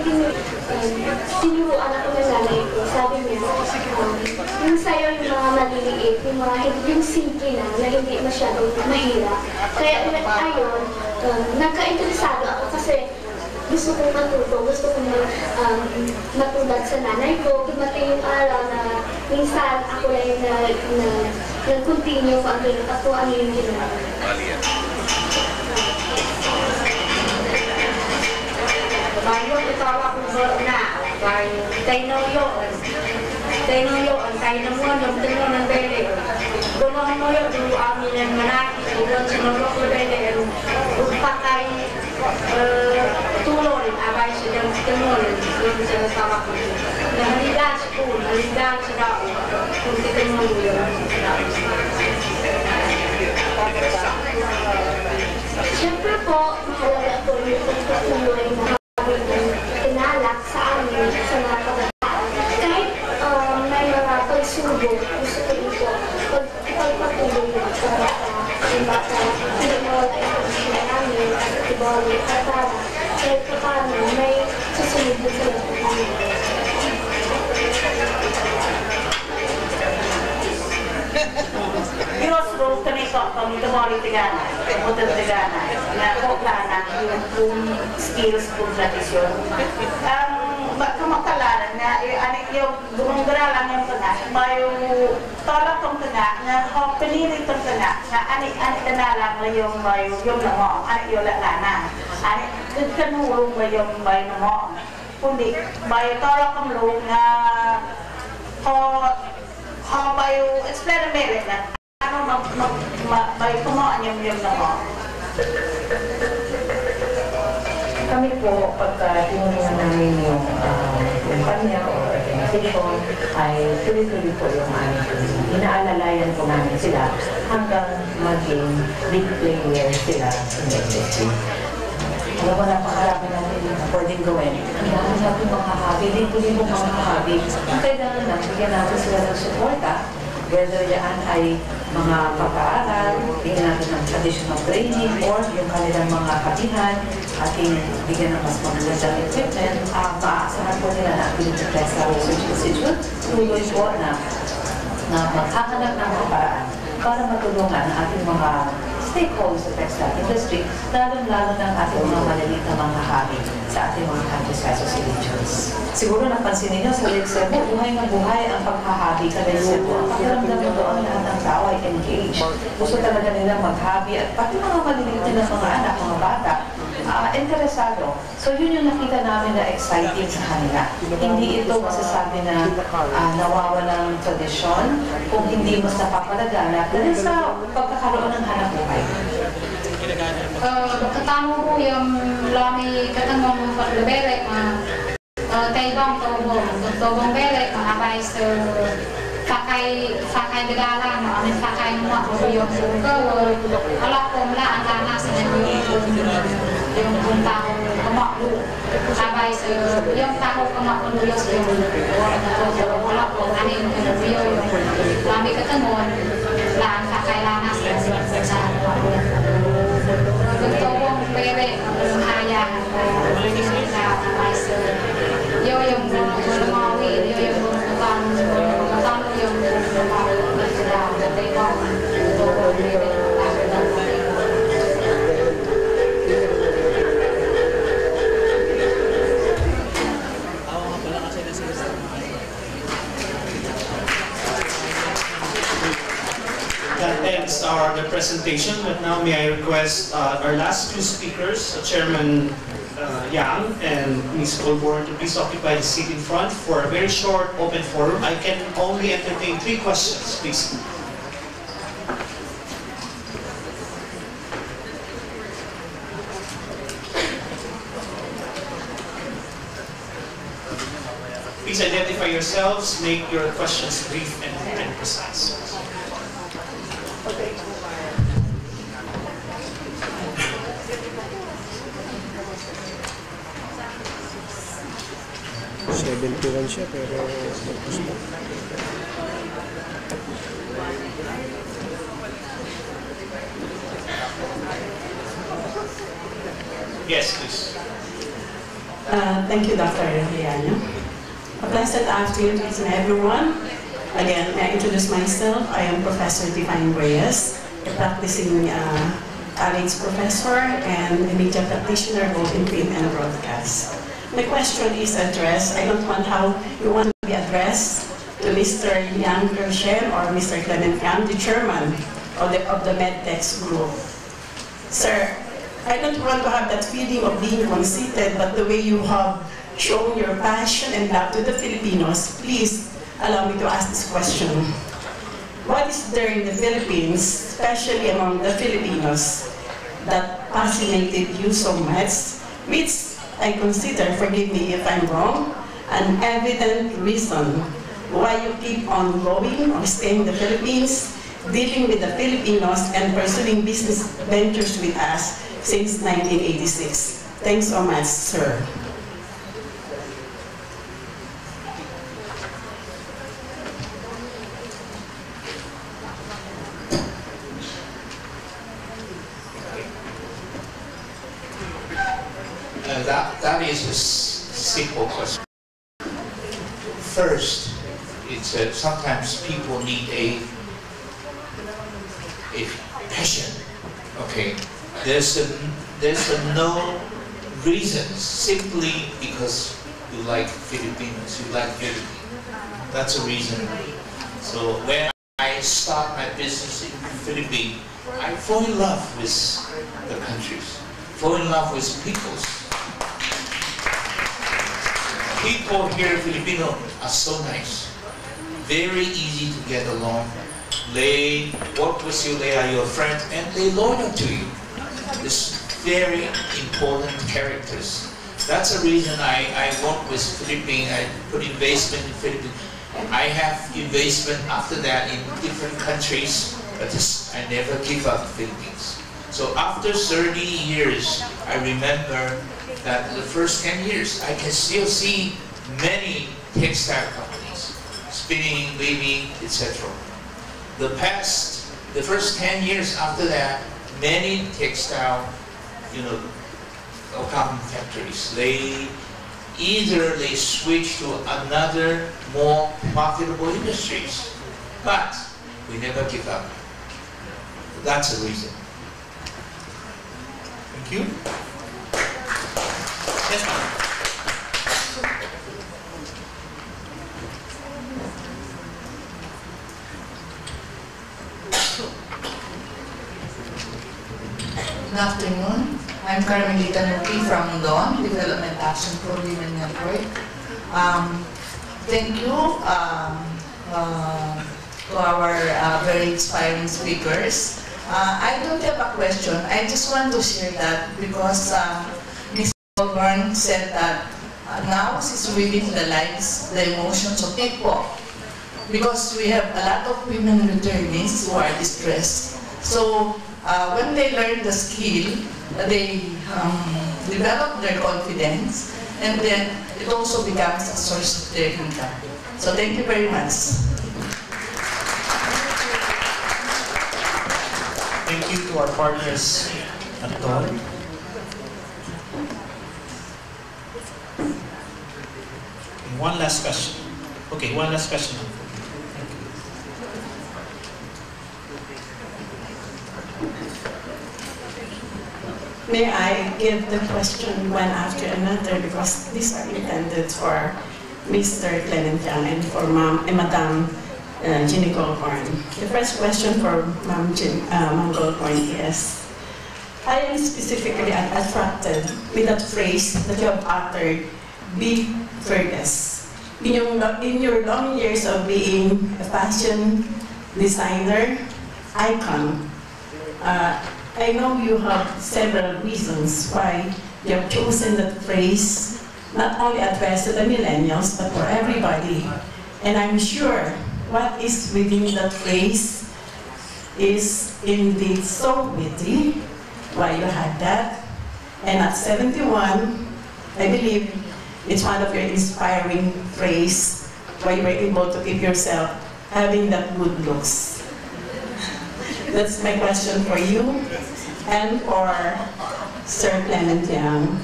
tinuruan ako ng nanay ko. Sabi niya, yung sa'yo yung mga maliliit, yung simple na hindi masyadong mahirap. Kaya ayun, nagka-interesado ako kasi gusto kong matuto, gusto kong matulad sa nanay ko. Dumating yung araw na minsan ako lang nag-continue kung ano yung ginagawa. Bayo itawa ko na kay no yon kay no mo yung tino ng bele gulong mo yung dulu amin ng manaki gulong sinuro ko bele upakay tulorin abay siya ng tinorin yung sa tawa ko nahalidan sa pool nahalidan sa dao kung titin mo yun siyempre po mahalaga po yung pagpatuloy na tinalak sa amin sa mga kabataan. Kahit may mga pagsubok, gusto ko ito, pagpatuloy na yung bata, hindi mawala yung pagkakas namin, ibawal at para kahit paano may susunod na sila sa amin. Crossroad kami ko, kami tumori tigana, motor tigana, na kuklana yung skills kung tradisyon. Kumakalaran na, yung gumangara lang yung tanga, mayo tolak tong tanga, na pinili tong tanga, na ani tanalang yung mayo yung namo, ani yung lalana, ani kanulong ba yung mayo namo, kundi mayo tolak tong lung na mayo experiment na. Ano may kumaan yung namo? Kami po, pagka tinulungan namin yung kumpanya o organization, ay tuloy-tuloy po yung inaalalayan po namin sila hanggang maging big player sila in the industry. Alam mo, napakarami natin pwedeng gawin. Ang dami natin mga hobby, libo-libo mga hobby. Ang kailangan lang, bigyan natin sila ng suporta, whether yan ay mga pag-aaral, bigyan natin ng additional training, or yung kanilang mga kapihan, ating bigyan ng mas magandang equipment, maaasahan po nila na ating sa Research Institute, tuloy po na maghahanap ng mga paraan para matulungan ang ating mga stakeholders sa textile industry, lalong-lalo ng ating mga maliliit na mga hobby sa ating mga campus associations. Siguro napansin ninyo sa Lake Cebu, buhay na buhay ang paghahabi sa Lake Cebu. Ang pakiramdam mo doon, lahat ng tao ay engaged. Gusto talaga nilang mag-hobby at pati mga maliliit na mga anak, mga bata, interesado. So yun yung nakita namin na exciting sa kanila. Hindi ito masasabi na nawawalang tradisyon kung hindi mas napapalaganap dahil sa pagkakaroon ng hanap buhay. Ketemu ko yung lami ketemu mo paglabere taibang tobong bere abay sa pakai degala no amin pakai mo ako yung ko alak ko mla ang lana sa yung tao kumakbo abay sa yung tao kumakbo yung alak ko anin yung lami ketemu laan pakai lana sa tobong bere haya yung lumawi yung matano yung That ends the presentation, but now may I request our last two speakers, Chairman Yang and Ms. Colborn, to please occupy the seat in front for a very short open forum. I can only entertain 3 questions, please. Please identify yourselves, make your questions brief and precise. Okay. 71 siya pero tapos mo. Yes, please. Thank you, Dr. Riano. A pleasant afternoon to each and everyone. Again, I introduce myself. I am Professor Divine Reyes, a practicing college professor and a media practitioner both in print and broadcast. My question is addressed, I don't want how you want to be addressed to Mr. Yang Kershen or Mr. Clement Yang, the chairman of the MedTech group. Sir, I don't want to have that feeling of being conceited, but the way you have shown your passion and love to the Filipinos, please allow me to ask this question. What is there in the Philippines, especially among the Filipinos, that fascinated you so much, which I consider, forgive me if I'm wrong, an evident reason why you keep on going or staying in the Philippines, dealing with the Filipinos and pursuing business ventures with us since 1986. Thanks so much, sir. That is a simple question. First, it's sometimes people need a passion. Okay, there's no reason, simply because you like Filipinos, you like Philippines. That's a reason. So when I start my business in Philippines, I fall in love with the countries, fall in love with peoples. People here, Filipino, are so nice, very easy to get along. They work with you, they are your friends, and they loyal to you. It's very important characters. That's the reason I work with Philippines. I put investment in Philippines. I have investment after that in different countries, but I never give up Philippines. So after 30 years, I remember that the first 10 years, I can still see many textile companies, spinning, weaving, etc. The first 10 years after that, many textile, garment factories, they switch to another more profitable industries, but we never give up. That's the reason. Thank you. Yes, ma'am. Good afternoon. I'm Carmelita Nuki from DON, Development Action for Women Network. Thank you to our very inspiring speakers. I don't have a question. I just want to share that because Ms. Goldburn said that now she's reading the lives, the emotions of people. Because we have a lot of women returnees who are distressed. So when they learn the skill, they develop their confidence, and then it also becomes a source of their income. So thank you very much. Thank you to our partners at DON. And one last question. Okay, one last question. May I give the question one after another because these are intended for Mr. Clement Yang and for Madam Ginny Goldhorn. The first question for Ma'am Goldhorn is, I am specifically attracted with that phrase that you have uttered, be fearless. In your long years of being a fashion designer, icon, I know you have several reasons why you have chosen that phrase, not only addressed to the millennials, but for everybody. And I'm sure what is within that phrase is indeed so witty, why you had that. And at 71, I believe it's one of your inspiring phrase, why you were able to keep yourself having that good looks. That's my question for you and for Sir Clement Yang.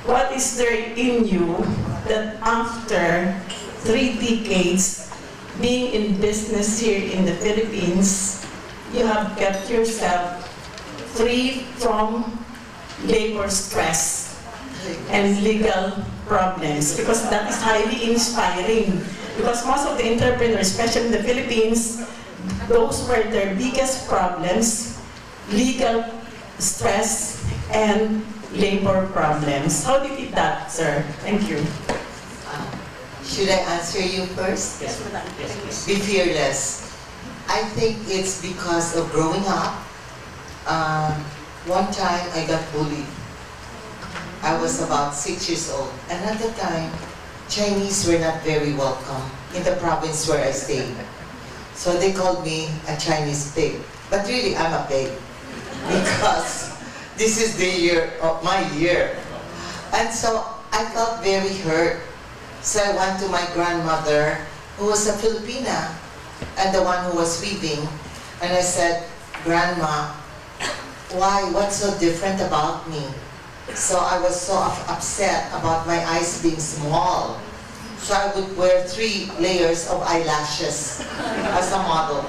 what is there in you that after 3 decades being in business here in the Philippines, you have kept yourself free from labor stress and legal problems? Because that is highly inspiring. Because most of the entrepreneurs, especially in the Philippines, those were their biggest problems: legal stress and labor problems. How do you beat that, sir? Thank you. Should I answer you first? Yes, madam. Yes, please. Be fearless. I think it's because of growing up. One time I got bullied. I was about 6 years old, and at the time, Chinese were not very welcome in the province where I stayed. So they called me a Chinese pig. But really, I'm a pig, because this is the year of my year. And so I felt very hurt. So I went to my grandmother, who was a Filipina, and the one who was weaving, and I said, "Grandma, why? What's so different about me?" So I was so upset about my eyes being small. So I would wear 3 layers of eyelashes as a model.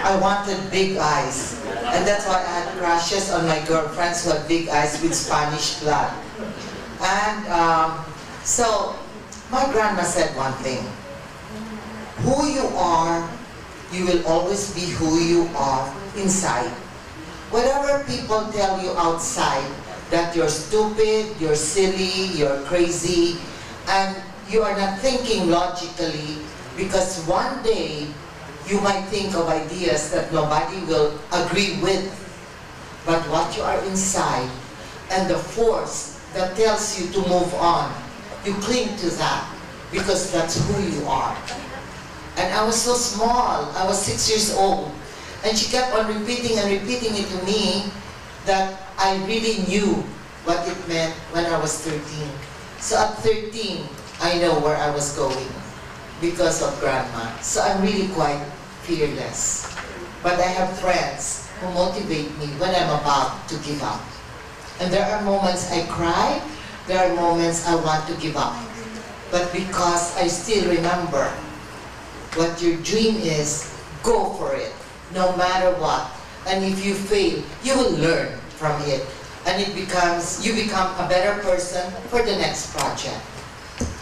I wanted big eyes, and that's why I had crushes on my girlfriends who had big eyes with Spanish blood. And so my grandma said one thing: who you are, you will always be who you are inside. Whatever people tell you outside, that you're stupid, you're silly, you're crazy, and you are not thinking logically, because one day you might think of ideas that nobody will agree with. But what you are inside, and the force that tells you to move on, you cling to that, because that's who you are. And I was so small, I was 6 years old, and she kept on repeating and repeating it to me, that I really knew what it meant when I was 13. So at 13, I know where I was going, because of grandma. So I'm really quite fearless. But I have friends who motivate me when I'm about to give up. And there are moments I cry, there are moments I want to give up. But because I still remember what your dream is, go for it, no matter what. And if you fail, you will learn from it. And you become a better person for the next project.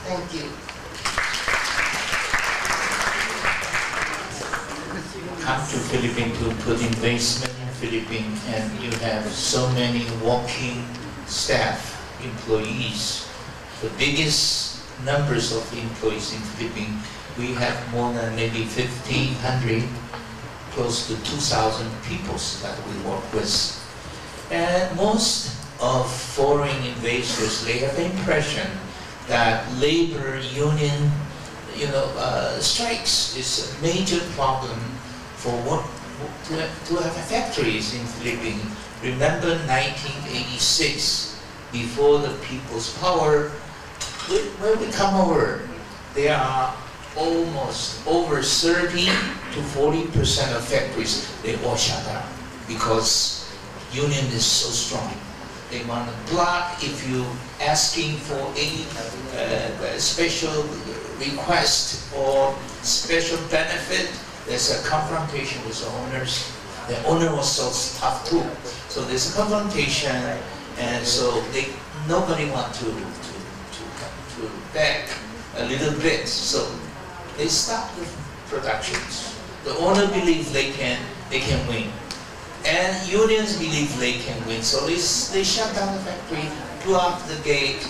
Thank you. Come to Philippines to put investment in Philippines, and you have so many working staff, employees. The biggest numbers of employees in Philippines, we have more than maybe 1,500, close to 2,000 people that we work with. And most of foreign investors, they have the impression that labor union, strikes is a major problem for to have factories in Philippines. Remember 1986, before the People's Power, when we come over, there are almost over 30 to 40% of factories, they all shut down because union is so strong. They want to block if you asking for any special request or special benefit. There's a confrontation with the owners. The owner was so tough too. So there's a confrontation, and so nobody want to beg a little bit. So they stop the productions. The owner believes they can win, and unions believe they can win. So they shut down the factory, block the gate,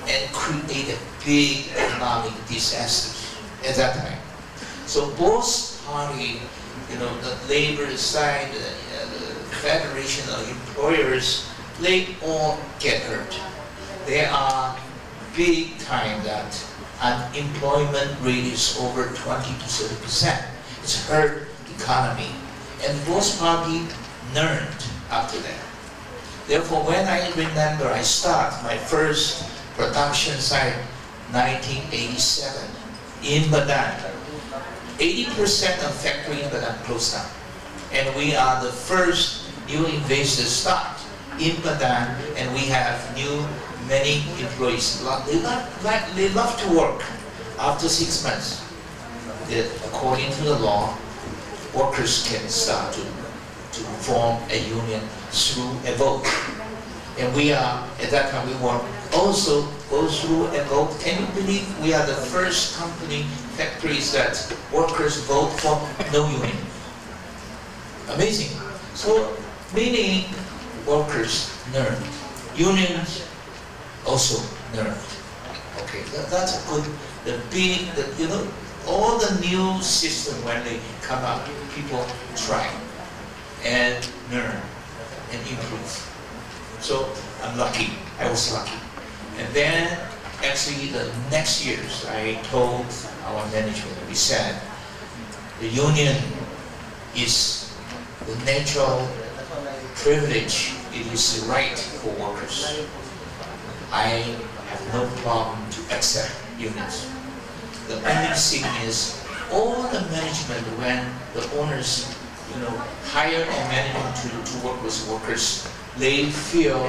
and create a big economic disaster at that time. So both parties, the labor side, the federation of employers, they all get hurt. There are big time that unemployment rate is over 20 to 30%. It's hurt economy, and both parties learned after that. Therefore, when I remember I start my first production site 1987 in Badan, 80% of factory in Badan closed down, and we are the first new investors start in Bataan, and we have many employees. They love to work. After 6 months, according to the law, workers can start to form a union through a vote. And we are, at that time, we were also go through a vote. Can you believe we are the first factories that workers vote for no union? Amazing. So many workers learn. Unions also learn. Okay, that's a good, all the new system when they come up, people try and learn and improve. So I'm lucky, I was lucky. And then actually the next years I told our management, we said, the union is the natural privilege, it is the right for workers. I have no problem to accept unions. The only thing is, all the management, when the owners, hire a management to work with workers, they feel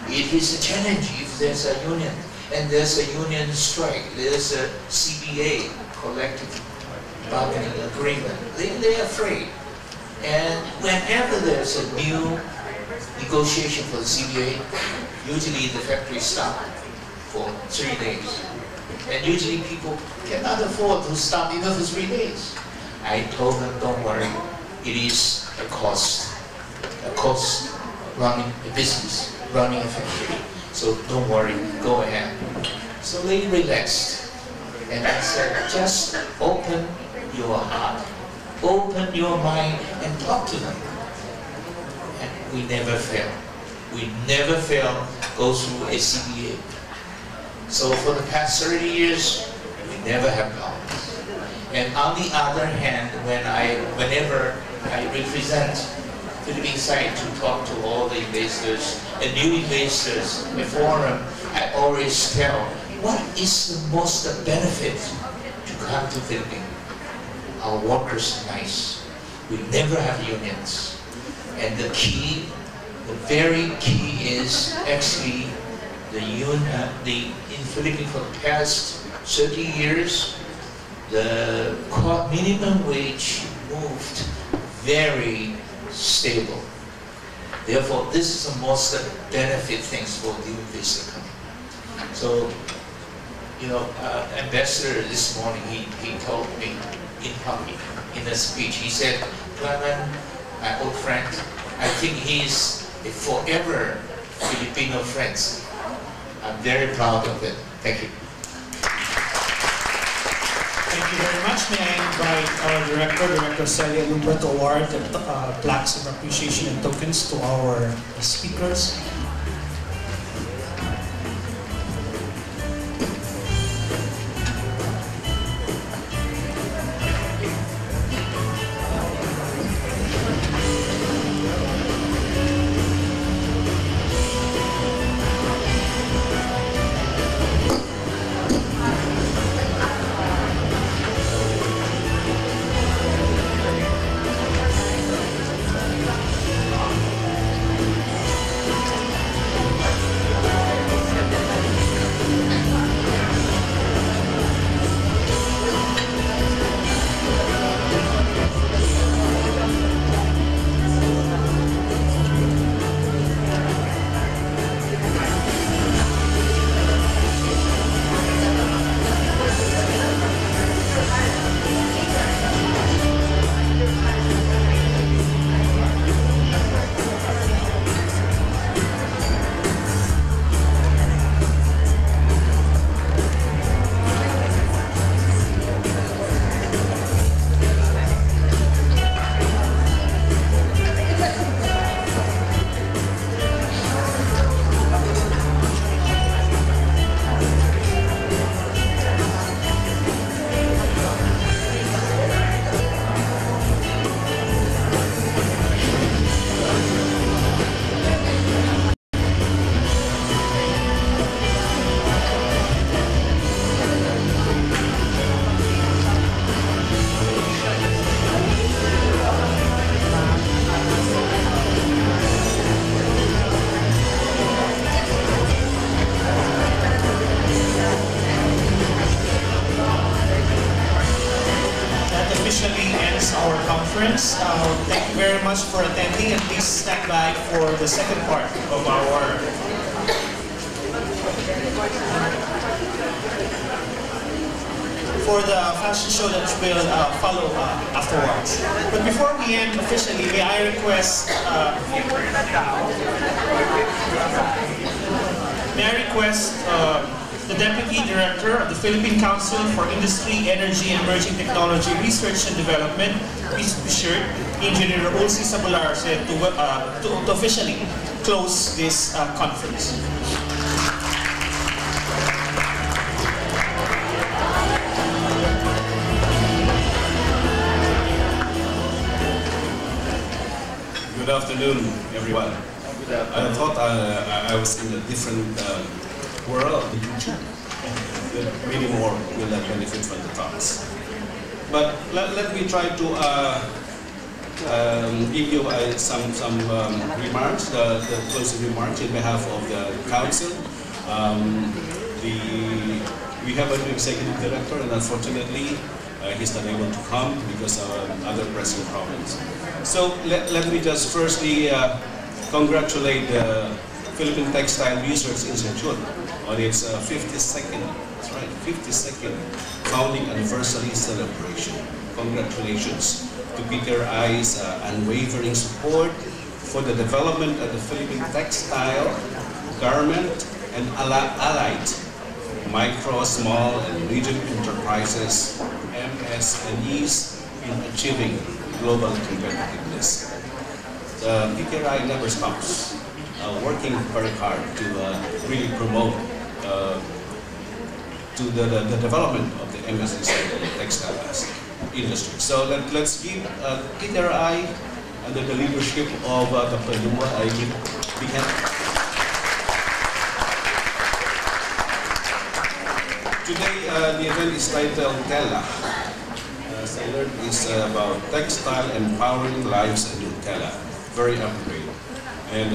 it is a challenge if there's a union, and there's a union strike, there's a CBA, collective bargaining agreement. They're afraid. And whenever there's a new negotiation for the CBA, usually the factory stop for 3 days. And usually people cannot afford to stop even for 3 days. I told them, don't worry, it is a cost running a business, running a factory. So don't worry, go ahead. So they relaxed. And I said, just open your heart, open your mind and talk to them. And we never fail. We never fail go through a CBA. So for the past 30 years, we never have problems. And on the other hand, whenever I represent Philippine side to talk to all the investors and new investors, a forum, I always tell, what is the most benefit to come to Philippines? Our workers are nice. We never have unions. And the very key is actually in Philippines for the past 30 years, the minimum wage moved very stable. Therefore, this is the most benefit things for the investor company. So, Ambassador this morning, he told me in public, in a speech, he said, Clement, my old friend, I think he's a forever Filipino friend. I'm very proud of it. Thank you. Thank you very much. May I invite our Director Celia Lumbra, to award the plaques of appreciation and tokens to our speakers. conference. Thank you very much for attending, and please stand by for the second part of our fashion show that will follow afterwards. But before we end officially, may I request the Deputy Director of the Philippine Council for Industry, Energy, and Emerging Technology Research and Development, please be sure, Engineer Ulsi Sabular, to officially close this conference. Good afternoon, everyone. I thought I was in a different world, that many more will benefit from the talks. But let me try to give you some remarks, the closing remarks in behalf of the council. We have an executive director, and unfortunately, he's not able to come because of other pressing problems. So let me just firstly congratulate the Philippine Textile Research Institute on its 52nd, that's right, 52nd founding anniversary celebration. Congratulations to Peter I's unwavering support for the development of the Philippine textile, garment, and allied micro, small, and medium enterprises, MSMEs, in achieving global competitiveness. The PTRI never stops working very hard to really promote to the development of the MSMEs and the textile industry. So let's give PTRI under the leadership of Dr. Luma, I give big hand. Today the event is titled TELA. Is about textile empowering lives in TELA. Very appropriate. And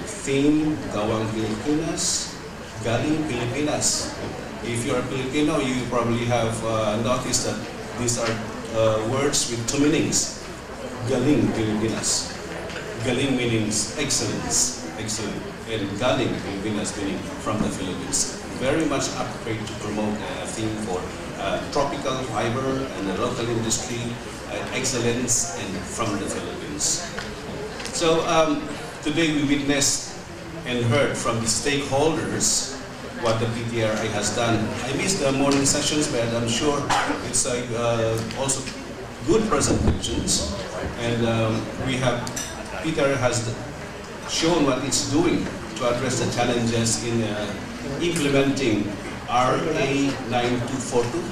theme, Gawang Pilipinas, Galing Pilipinas. If you're a Filipino, you probably have noticed that these are words with two meanings. Galing Pilipinas. Galing means excellence, excellent. And Galing Pilipinas meaning from the Philippines. Very much appropriate to promote a theme for tropical fiber and the local industry, excellence, and from the Philippines. So today we witnessed and heard from the stakeholders what the PTRI has done. I missed the morning sessions, but I'm sure it's also good presentations. And PTRI has shown what it's doing to address the challenges in implementing RA 9242,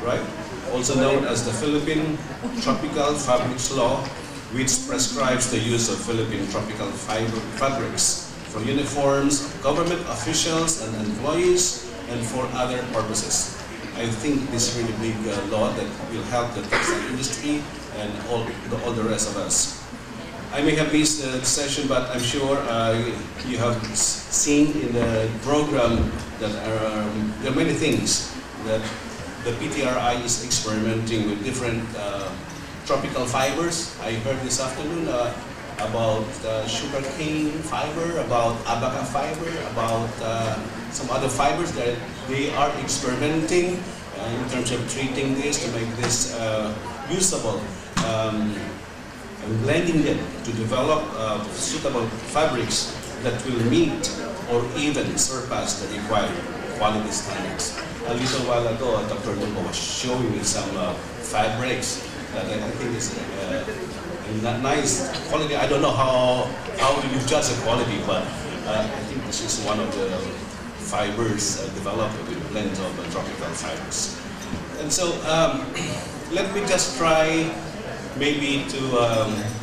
right? Also known as the Philippine Tropical Fabrics Law, which prescribes the use of Philippine tropical fabrics for uniforms, government officials and employees, and for other purposes. I think this is really big law that will help the textile industry and all the rest of us. I may have missed the session, but I'm sure you have seen in the program that there are many things that the PTRI is experimenting with different tropical fibers. I heard this afternoon about sugarcane fiber, about abaca fiber, about some other fibers that they are experimenting in terms of treating this to make this usable. And blending them to develop suitable fabrics that will meet or even surpass the required quality standards. A little while ago, Dr. Lumbo was showing me some fabrics that I think is nice quality. I don't know how you judge the quality, but I think this is one of the fibers developed with blends of tropical fibers. And so let me just try maybe to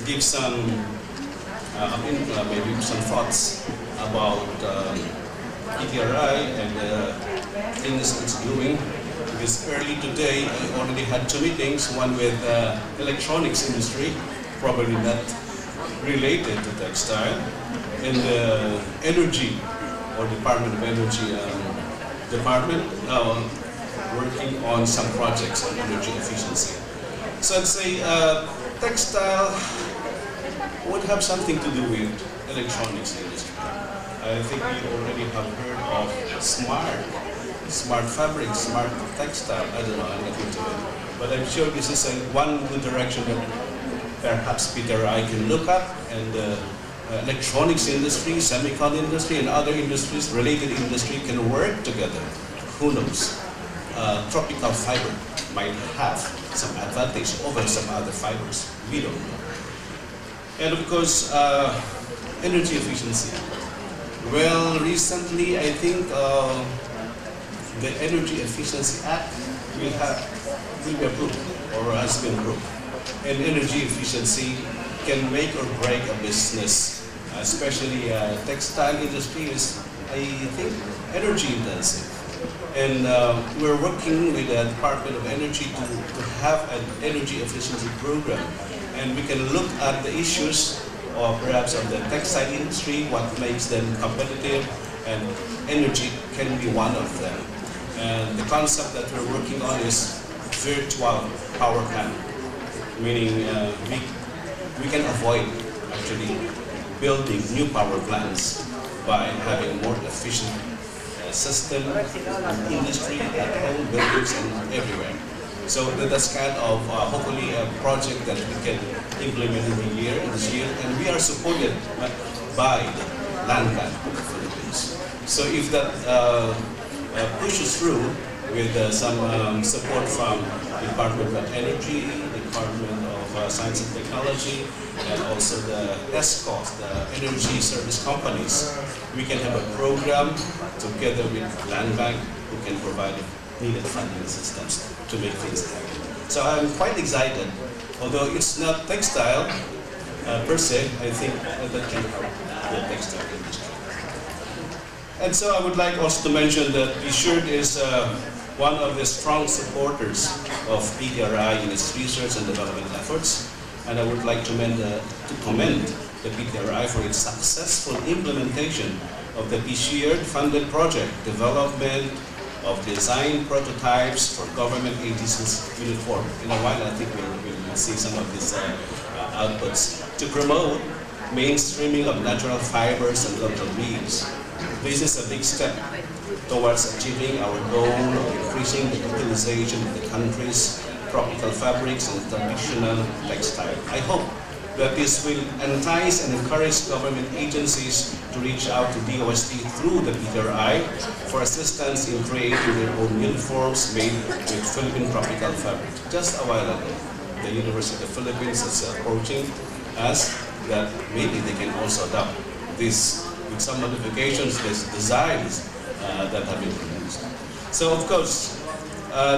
give some maybe some thoughts about PTRI and the things it's doing. Because early today I already had two meetings, one with electronics industry, probably not related to textile, and the energy or Department of Energy department working on some projects on energy efficiency. So I'd say textile would have something to do with electronics industry. I think you already have heard of smart fabric, smart textile. I don't know, I'm not into it. But I'm sure this is one good direction that perhaps Peter I can look at, and electronics industry, semicon industry, and other industries, related industry can work together. Who knows? Tropical fiber might have some advantage over some other fibers. We don't know. And of course, energy efficiency. Well, recently I think the Energy Efficiency Act will be approved or has been approved. And energy efficiency can make or break a business, especially textile industry is, I think, energy intensive. And we're working with the Department of Energy to have an energy efficiency program. And we can look at the issues of perhaps of the textile industry, what makes them competitive, and energy can be one of them. And the concept that we're working on is virtual power plant, meaning we can avoid actually building new power plants by having more efficient system in industry, at home, buildings, and everywhere. So that's kind of hopefully a project that we can implement in this year, and we are supported by the Land Bank of the Philippines. So if that pushes through with some support from Department of Energy, Department of Science and Technology, and also the ESCOs, the energy service companies, we can have a program together with Land Bank who can provide needed funding systems to make things happen. So I'm quite excited. Although it's not textile per se, I think that can help the textile industry. And so I would like also to mention that PICC is one of the strong supporters of PTRI in its research and development efforts. And I would like to commend the PTRI for its successful implementation of the PICC-funded project, development of design prototypes for government agencies uniform. In a while, I think we'll see some of these outputs to promote mainstreaming of natural fibers and local weaves. This is a big step towards achieving our goal of increasing the utilization of the country's tropical fabrics and traditional textile. I hope that this will entice and encourage government agencies to reach out to DOST through the PTRI for assistance in creating their own uniforms made with Philippine tropical fabric. Just a while ago, the University of the Philippines is approaching us that maybe they can also adopt this with some modifications, these designs that have been produced. So of course,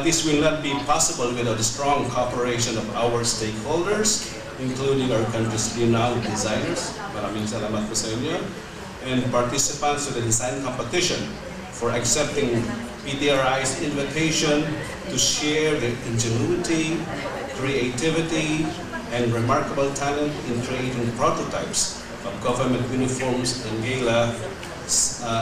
this will not be possible without the strong cooperation of our stakeholders, including our country's renowned designers, maraming salamat po sa inyo, and participants to the design competition for accepting PTRI's invitation to share their ingenuity, creativity, and remarkable talent in creating prototypes of government uniforms and gala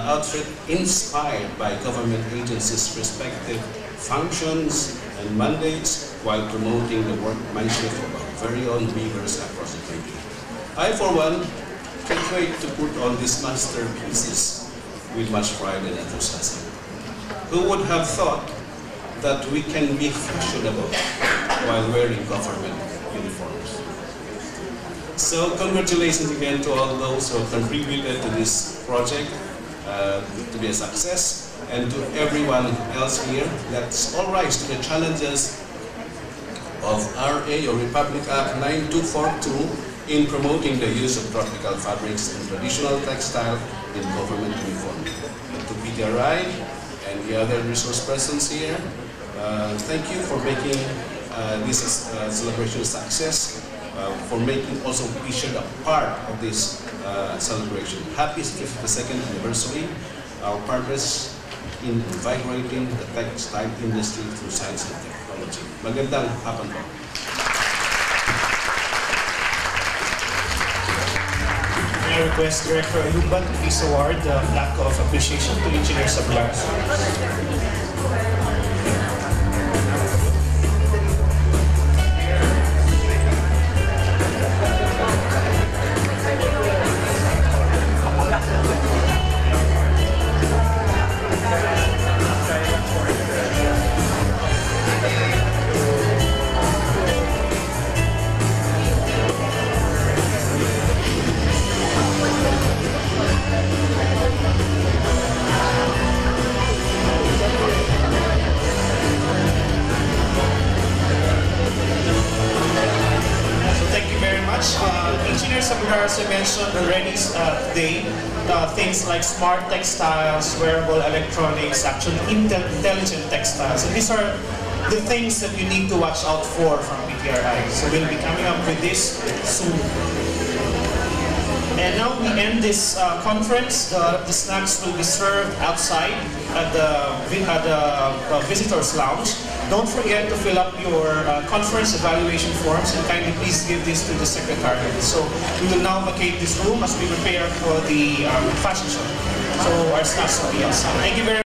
outfit inspired by government agencies' respective functions and mandates while promoting the workmanship of our very own weavers across the country. I, for one, can't wait to put on these masterpieces with much pride and enthusiasm. Who would have thought that we can be fashionable while wearing government uniforms? So congratulations again to all those who have contributed to this project to be a success, and to everyone else here. Let's all rise to the challenges of RA or Republic Act 9242 in promoting the use of tropical fabrics and traditional textile in government uniform. And to PTRI and the other resource persons here, thank you for making this celebration a success, for making also PICC a part of this celebration. Happy 52nd anniversary, our partners in invigorating the textile industry through science and technology. Magandang hapon po. I request Director Ayuban to please award the plaque of appreciation to Engineer Sablar. mentioned already today, things like smart textiles, wearable electronics, actually intelligent textiles. And these are the things that you need to watch out for from PTRI. So we'll be coming up with this soon. And now we end this conference. The snacks will be served outside at the visitors lounge. Don't forget to fill up your conference evaluation forms, and kindly please give this to the secretariat. So we will now vacate this room as we prepare for the fashion show. So our snacks will be outside. Thank you very much.